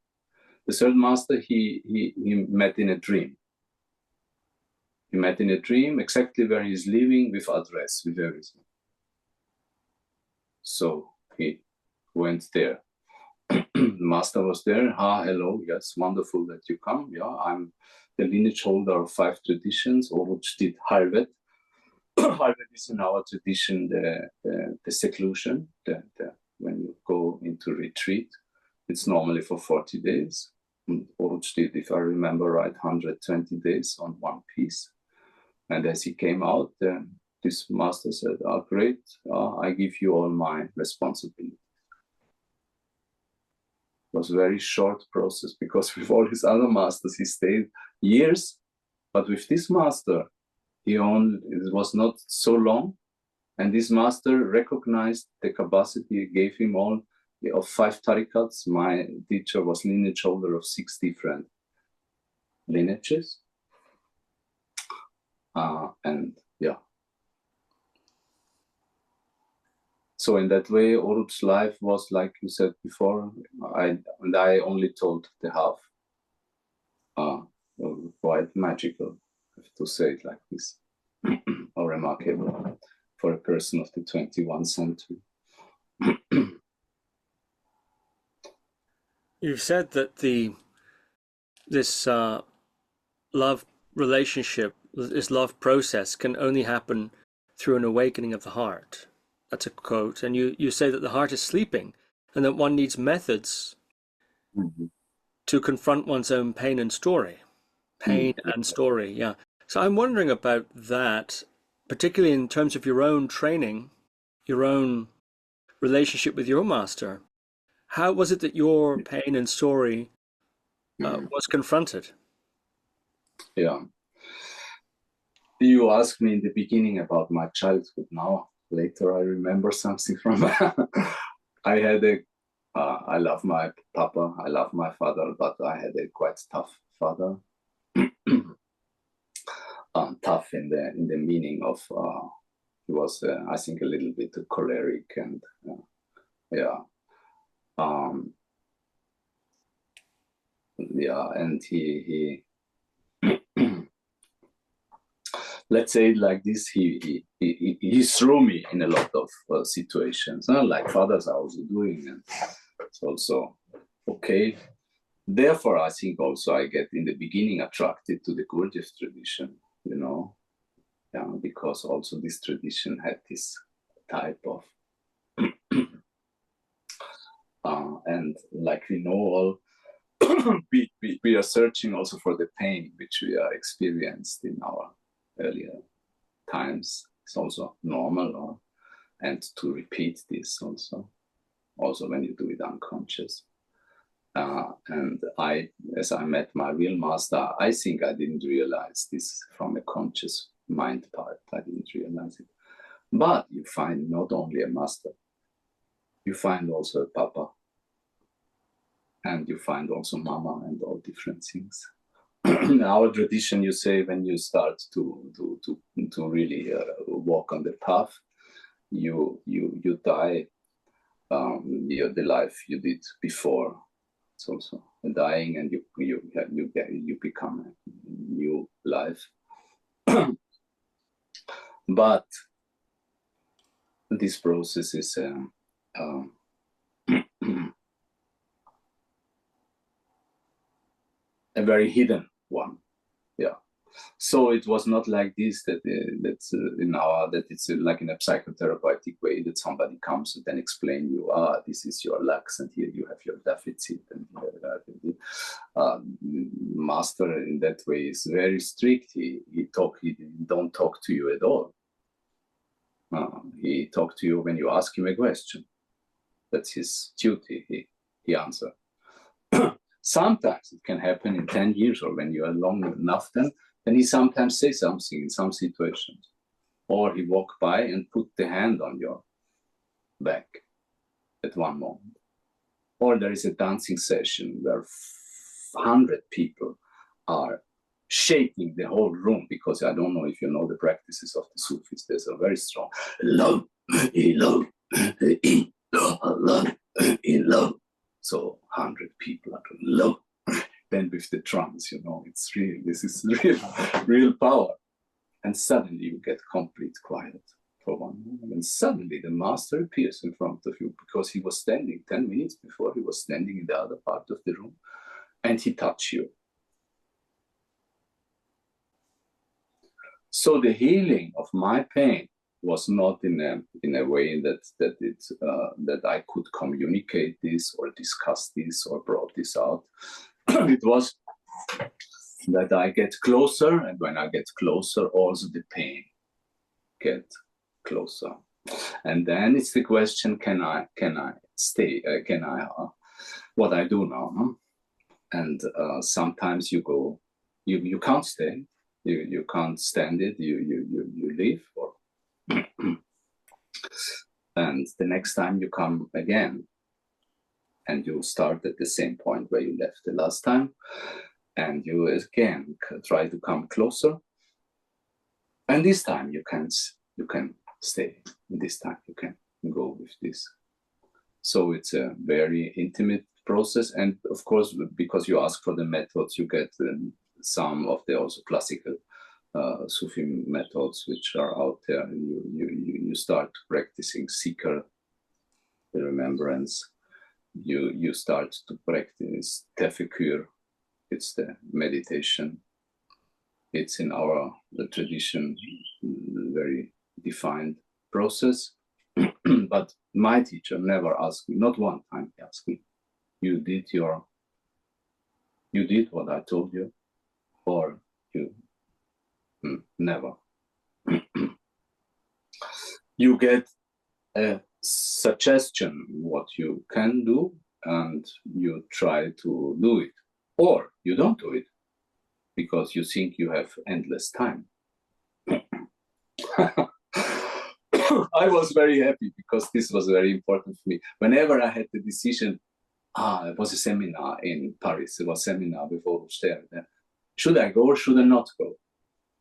The third master he met in a dream. He met in a dream exactly where he's living, with address, with everything. So he went there. The master was there. Hello, yes, wonderful that you come. Yeah, I'm the lineage holder of 5 traditions, Oruc did Halvet. Halvet is in our tradition the seclusion, when you go into retreat. It's normally for 40 days. Oruc did, if I remember right, 120 days on one piece. And as he came out, this master said, great, I give you all my responsibility. It was a very short process, because with all his other masters, he stayed years. But with this master, it was not so long. And this master recognized the capacity, gave him all of 5 tarikats. My teacher was lineage holder of 6 different lineages. And yeah. So in that way, Oruc's life was, like you said before, I only told the half. Quite magical, I have to say it like this, or remarkable for a person of the 21st century. You've said that this love relationship, this love process, can only happen through an awakening of the heart. That's a quote. And you say that the heart is sleeping, and that one needs methods to confront one's own pain and story. Pain and story, yeah. So I'm wondering about that, particularly in terms of your own training, your own relationship with your master. How was it that your pain and story was confronted? Yeah. You asked me in the beginning about my childhood. Now, later I remember something from I love my papa, I love my father, but I had a quite tough father. Tough in the meaning of he was, I think, a little bit choleric, and and he let's say it like this, he threw me in a lot of situations, like fathers are also doing, and it's also okay. Therefore, I think also I get in the beginning attracted to the Gurdjieff tradition, because also this tradition had this type of, and like we know all, we are searching also for the pain which we are experienced in our earlier times. It's also normal, and to repeat this also when you do it unconscious. And as I met my real master, I think I didn't realize this from a conscious mind part. I didn't realize it. But you find not only a master, you find also a papa, and you find also mama, and all different things. In our tradition, you say when you start to really walk on the path, you die. The life you did before. It's also dying, and you become a new life. But this process is a very hidden one. Yeah. So it was not like this that it's like in a psychotherapeutic way that somebody comes and then explain you, this is your lux, and here you have your deficit, and master in that way is very strict. He don't talk to you at all. He talk to you when you ask him a question. That's his duty. He answer. Sometimes it can happen in 10 years, or when you are long enough, then he sometimes say something in some situations. Or he walk by and put the hand on your back at one moment. Or there is a dancing session where 100 people are shaking the whole room, because I don't know if you know the practices of the Sufis. There's a very strong love, love, love, love. So 100 people are doing love. Then with the drums, you know, it's real. This is real power. And suddenly you get complete quiet for one moment. And suddenly the master appears in front of you, because he was standing 10 minutes before, he was standing in the other part of the room, and he touched you. So the healing of my pain was not in a way that I could communicate this or discuss this or brought this out. It was that I get closer, and when I get closer, also the pain get closer. And then it's the question: can I stay? What I do now? Huh? And sometimes you can't stay. You can't stand it. You leave, or and the next time you come again, and you start at the same point where you left the last time, and you again try to come closer, and this time you can stay. This time you can go with this. So it's a very intimate process, and of course, because you ask for the methods, you get some of the also classical Sufi methods which are out there. You start practicing seeker, the remembrance. You start to practice tefekkür. It's the meditation. It's in our tradition very defined process. But my teacher never asked me, not one time he asked me, you did what I told you, or you never. You get a suggestion what you can do, and you try to do it, or you don't do it because you think you have endless time. I was very happy, because this was very important for me. Whenever I had the decision, it was a seminar in Paris. It was a seminar with Oruc there. Should I go or should I not go?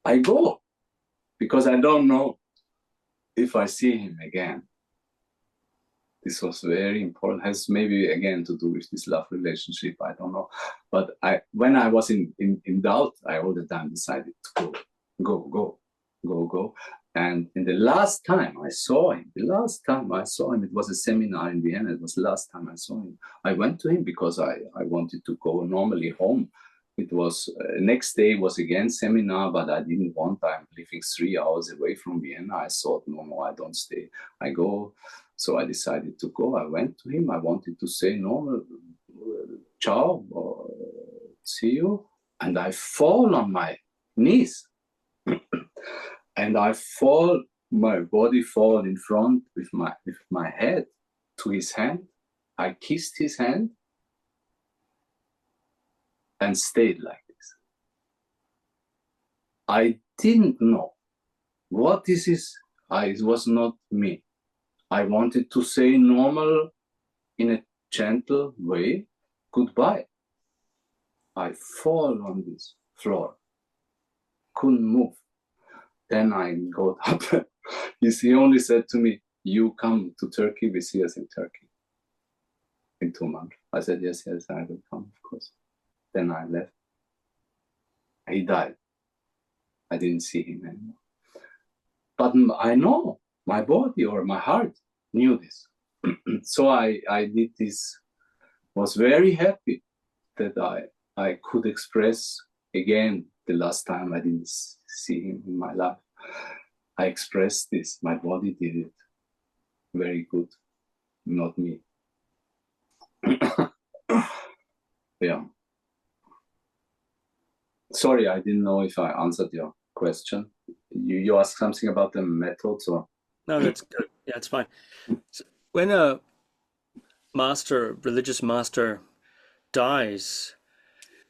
I go, because I don't know if I see him again. This was very important. Has maybe again to do with this love relationship, I don't know. But when I was in doubt, I all the time decided to go. And in the last time I saw him, it was a seminar in Vienna. It was the last time I saw him. I went to him because I wanted to go normally home. It was next day was again seminar, but I didn't want. I'm living 3 hours away from Vienna. I thought, no, I don't stay. I go. So I decided to go. I went to him. I wanted to say normal, ciao, or see you. And I fall on my knees. And my body fall in front with my head to his hand. I kissed his hand and stayed like this. I didn't know what this is. It was not me. I wanted to say normal, in a gentle way, goodbye. I fall on this floor, couldn't move. Then I got up. He only said to me, you come to Turkey, we see us in Turkey in 2 months. I said, yes, I will come, of course. Then I left. He died. I didn't see him anymore. But I know my body or my heart knew this. So I did this, was very happy that I could express again the last time I didn't see him in my life. I expressed this, my body did it very good, not me. Yeah. Sorry, I didn't know if I answered your question. You asked something about the methods, or? No, that's good. Yeah, it's fine. So when a religious master dies,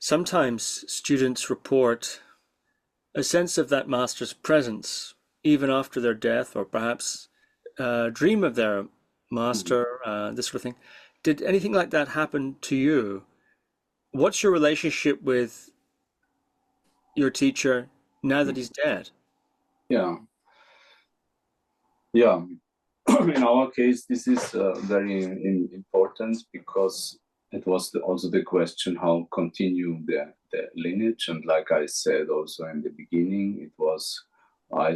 sometimes students report a sense of that master's presence even after their death, or perhaps dream of their master, this sort of thing. Did anything like that happen to you? What's your relationship with your teacher now that he's dead? Yeah. Yeah. In our case, this is very important because it was also the question how continue the lineage. And like I said also in the beginning, it was, I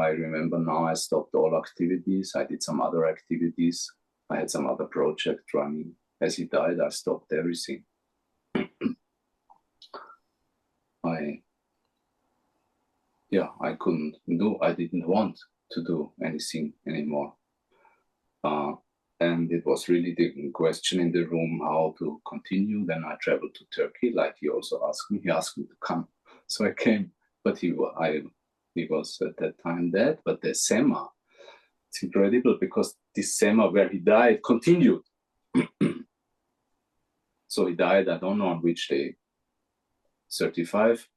remember now I stopped all activities. I did some other activities. I had some other project running. As he died, I stopped everything. I didn't want to do anything anymore. And it was really the question in the room how to continue. Then I traveled to Turkey, like he also asked me. He asked me to come. So I came, but he was at that time dead. But the Sema, it's incredible because this Sema where he died continued. So he died, I don't know on which day, 35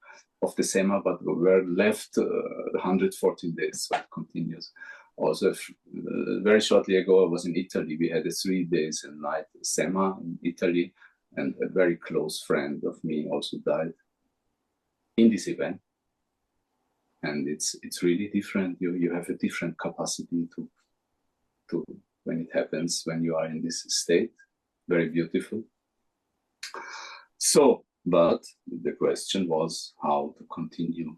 of the Sema, but we were left 114 days, so it continues. Also, very shortly ago, I was in Italy. We had a 3 days and night Sema in Italy, and a very close friend of me also died in this event. And it's really different. You have a different capacity to when it happens, when you are in this state. Very beautiful. So, but the question was how to continue.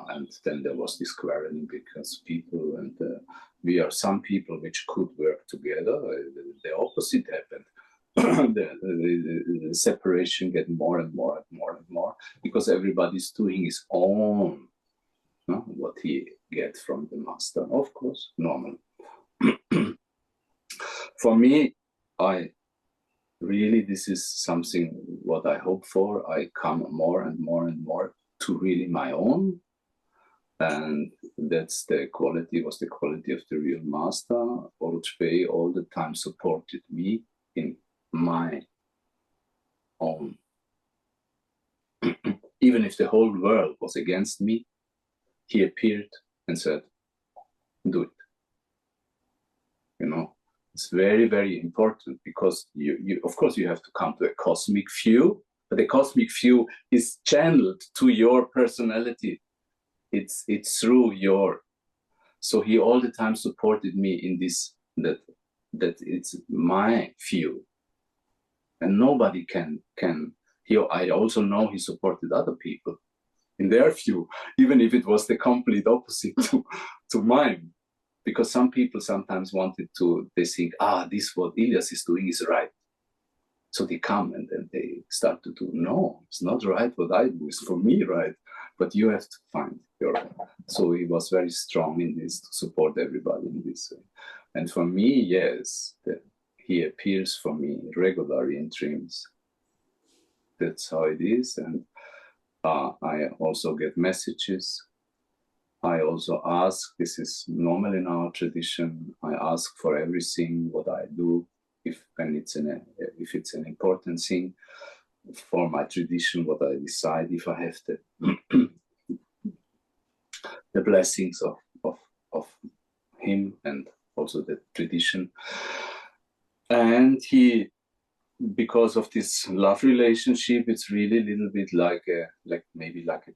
And then there was this quarreling because people, and we are some people which could work together. The opposite happened. the separation get more and more and more and more because everybody's doing his own, what he gets from the master. Of course, normal. For me, this is something what I hope for. I come more and more and more to really my own. And that's the quality of the real master. Oruc Bey all the time supported me in my own. Even if the whole world was against me, he appeared and said, do it. It's very, very important because you of course you have to come to a cosmic view, but the cosmic view is channeled to your personality. It's through your. So he all the time supported me in this, that it's my view, and nobody can. I also know he supported other people in their view, even if it was the complete opposite to mine. Because some people sometimes they think, this what Ilyas is doing is right. So they come and then they start to do, no, it's not right what I do, it's for me right. But you have to find your own. So he was very strong in this to support everybody in this way. And for me, yes, he appears for me regularly in dreams. That's how it is. And I also get messages. I also ask, this is normal in our tradition, I ask for everything what I do, if it's an important thing for my tradition, what I decide, if I have the blessings of him and also the tradition. And because of this love relationship, it's really a little bit like a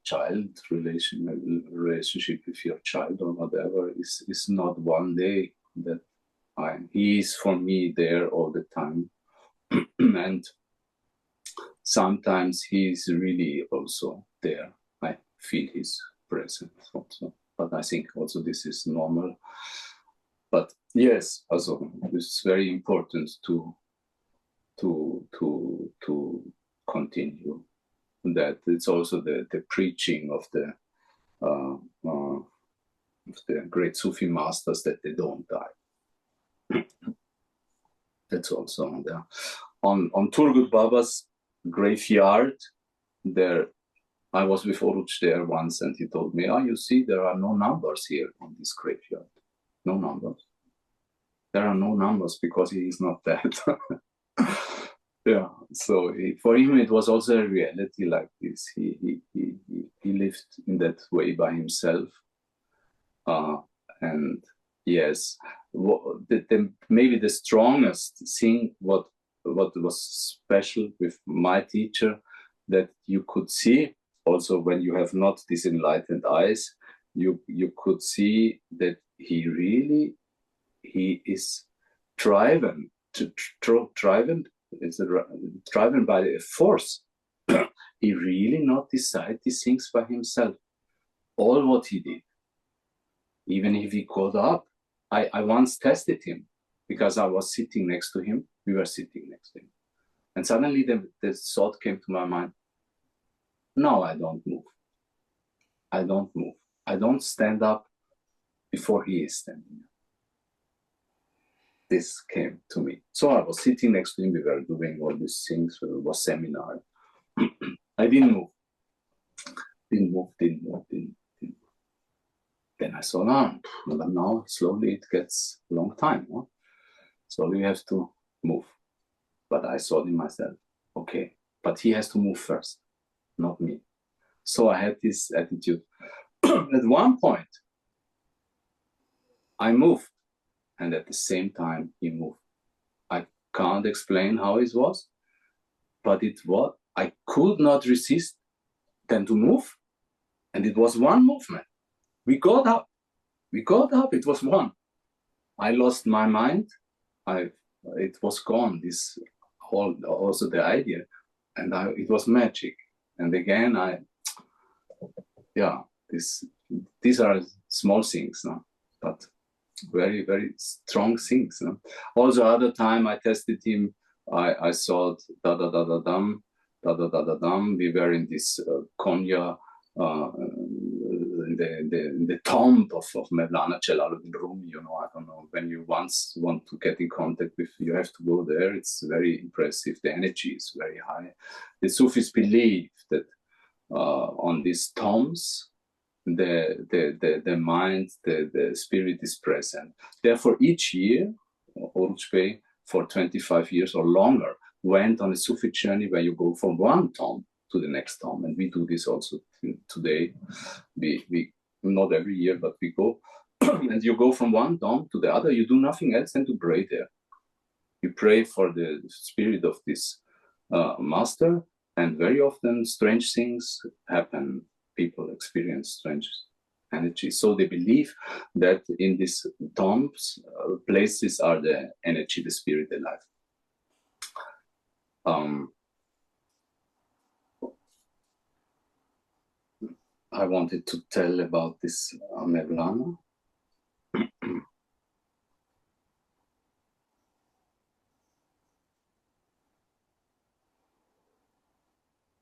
child relationship with your child or whatever. It's not one day that he is for me there all the time. And sometimes he's really also there. I feel his presence also. But I think also this is normal. But yes, also it's very important to continue. That it's also the preaching of the great Sufi masters that they don't die. That's also on there. On Turgut Baba's graveyard, there I was with Oruc there once, and he told me, you see, there are no numbers here on this graveyard. No numbers. There are no numbers because he is not dead. Yeah, so for him it was also a reality like this. He lived in that way by himself, and yes, maybe the strongest thing what was special with my teacher, that you could see also when you have not these enlightened eyes, you could see that he is driven driven by a force. He really not decide these things by himself. All what he did, even if he got up, I once tested him because I was sitting next to him. We were sitting next to him, and suddenly the thought came to my mind: no, I don't move. I don't move. I don't stand up before he is standing up. This came to me. So I was sitting next to him. We were doing all these things. It was seminar. I didn't move. Didn't move. Then I saw, now slowly it gets a long time. No? Slowly you have to move. But I saw in myself, okay, but he has to move first, not me. So I had this attitude. At one point, I moved, and at the same time, he moved. I can't explain how it was, but it was, I could not resist then to move, and it was one movement. We got up, it was one. I lost my mind, it was gone, this whole, also the idea, and it was magic. And again, these are small things, no? But very, very strong things. No? Also, other time I tested him, I saw da-da-da-da-dum, da-da-da-da-dum. We were in this Konya, in the tomb of Mevlana Jalaluddin Rumi, you know, I don't know, when you once want to get in contact with, you have to go there. It's very impressive. The energy is very high. The Sufis believe that on these tombs, the mind, the spirit is present. Therefore, each year, Oruc Bey, for 25 years or longer, went on a Sufi journey where you go from one tomb to the next tomb. And we do this also today. We not every year, but we go, and you go from one tomb to the other. You do nothing else than to pray there. You pray for the spirit of this master, and very often strange things happen. People experience strange energy. So they believe that in these tombs, places are the energy, the spirit, the life. I wanted to tell about this Mevlana.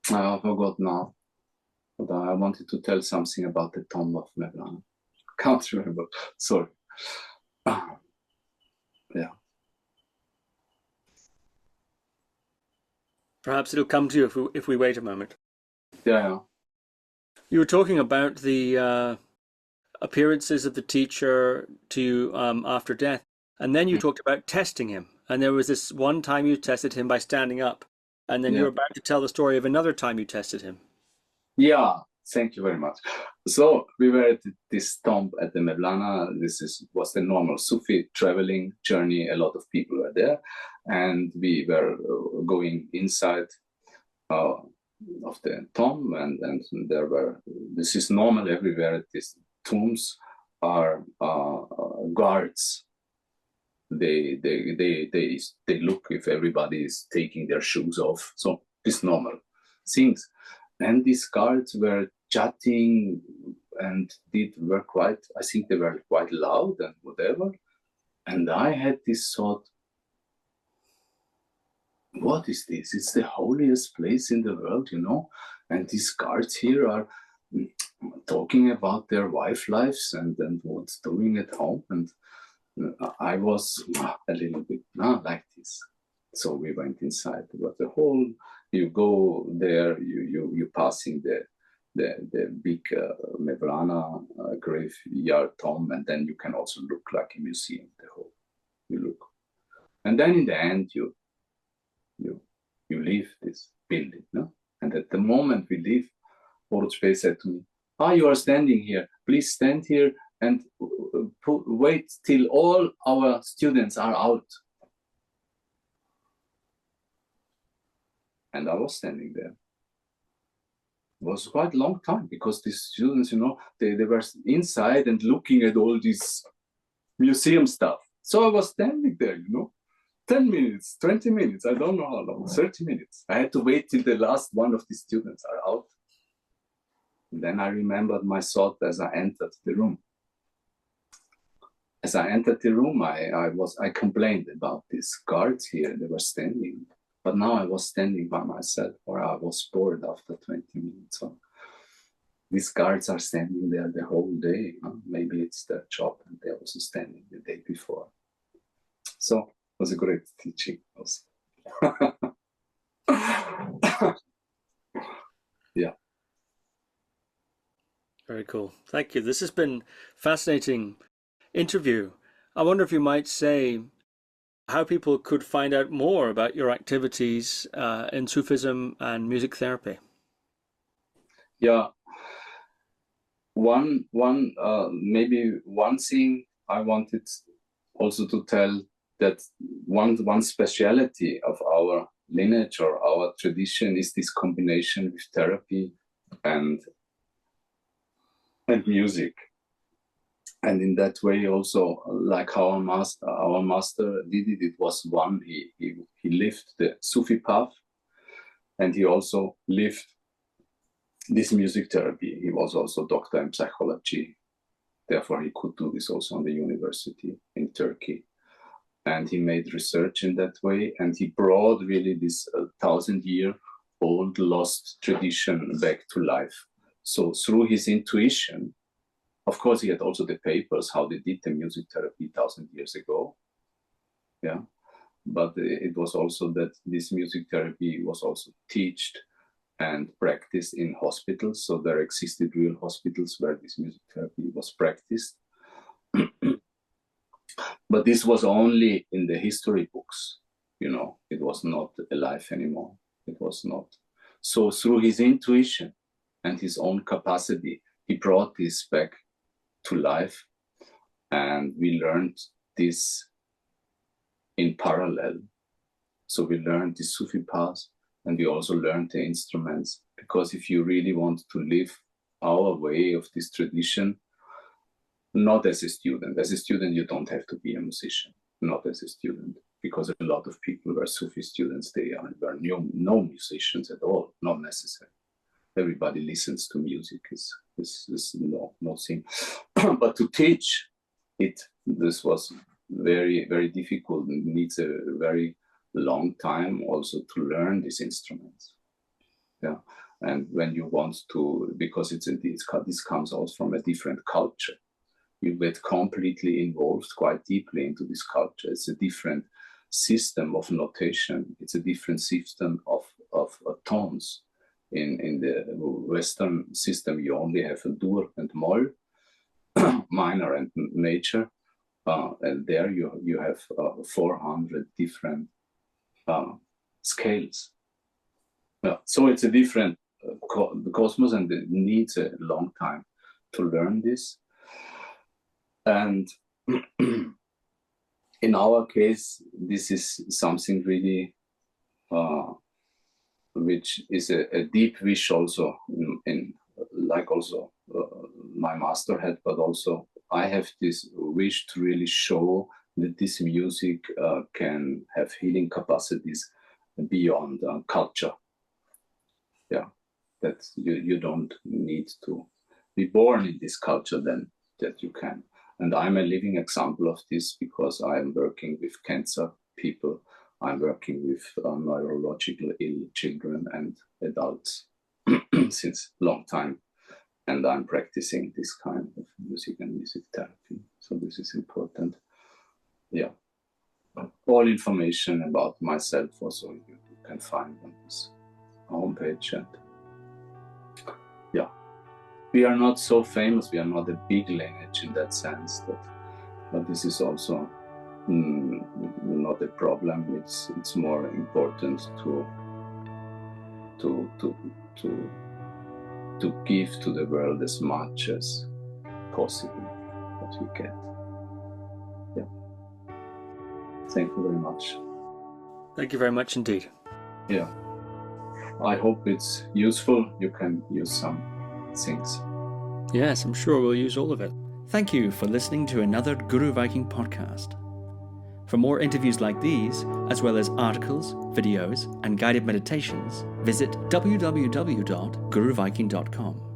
I forgot now, but I wanted to tell something about the tomb of Mevlana. Can't remember, sorry. Yeah. Perhaps it'll come to you if we wait a moment. Yeah. You were talking about the appearances of the teacher to you after death, and then you talked about testing him. And there was this one time you tested him by standing up, and then you were about to tell the story of another time you tested him. Yeah, thank you very much. So we were at this tomb at the Mevlana. Was the normal Sufi traveling journey. A lot of people were there, and we were going inside of the tomb, and there were, this is normal everywhere at these tombs, are guards. They look if everybody is taking their shoes off. So this normal things. And these guards were chatting and were quite, I think they were quite loud and whatever. And I had this thought, what is this? It's the holiest place in the world, you know? And these guards here are talking about their wife lives and what's doing at home. And I was a little bit like this. So we went inside. But the whole, you go there, you passing the big Mevlana graveyard tomb, and then you can also look like a museum. The whole, you look, and then in the end you leave this building, no? And at the moment we leave, Oruc Bey said to me, you are standing here. Please stand here and wait till all our students are out. And I was standing there. was quite a long time, because the students, they were inside and looking at all this museum stuff. So I was standing there, 10 minutes, 20 minutes, I don't know how long, 30 minutes. I had to wait till the last one of the students are out. And then I remembered my thought as I entered the room. As I entered the room, I complained about these guards here. They were standing, but now I was standing by myself, or I was bored after 20 minutes. So these guards are standing there the whole day. Maybe it's their job, and they're also standing the day before. So it was a great teaching also. Yeah. Very cool. Thank you. This has been fascinating interview. I wonder if you might say how people could find out more about your activities in Sufism and music therapy. Yeah. Maybe one thing I wanted also to tell, that one speciality of our lineage or our tradition is this combination with therapy and music. And in that way also, like how our master did it, it was one, he lived the Sufi path, and he also lived this music therapy. He was also doctor in psychology. Therefore, he could do this also on the university in Turkey. And he made research in that way, and he brought really this 1,000-year-old lost tradition back to life. So through his intuition, of course, he had also the papers, how they did the music therapy 1,000 years ago. Yeah. But it was also that this music therapy was also taught and practiced in hospitals. So there existed real hospitals where this music therapy was practiced. But this was only in the history books, it was not alive anymore. It was not. So through his intuition and his own capacity, he brought this back to life. And we learned this in parallel. So we learned the Sufi path, and we also learned the instruments. Because if you really want to live our way of this tradition, not as a student, you don't have to be a musician, not as a student, because a lot of people were Sufi students, they were no musicians at all, not necessary. Everybody listens to music, is no thing. But to teach it, this was very, very difficult, and needs a very long time also to learn these instruments. Yeah. And when you want to, because this comes also from a different culture, you get completely involved quite deeply into this culture. It's a different system of notation. It's a different system of tones. In the Western system, you only have a dur and moll, minor and major, and there you have 400 different scales. So it's a different cosmos, and it needs a long time to learn this. And in our case, this is something really which is a deep wish also, in like also my master had, but also I have this wish to really show that this music can have healing capacities beyond culture. Yeah, that you don't need to be born in this culture then that you can. And I'm a living example of this, because I'm working with cancer people. I'm working with neurological ill children and adults since a long time. And I'm practicing this kind of music and music therapy. So this is important. Yeah. All information about myself also you can find on this homepage. And yeah, we are not so famous. We are not a big lineage in that sense, but this is also not a problem. It's more important to give to the world as much as possible that we get. Yeah. Thank you very much. Thank you very much indeed. Yeah. I hope it's useful. You can use some things. Yes, I'm sure we'll use all of it. Thank you for listening to another Guru Viking podcast. For more interviews like these, as well as articles, videos, and guided meditations, visit www.guruviking.com.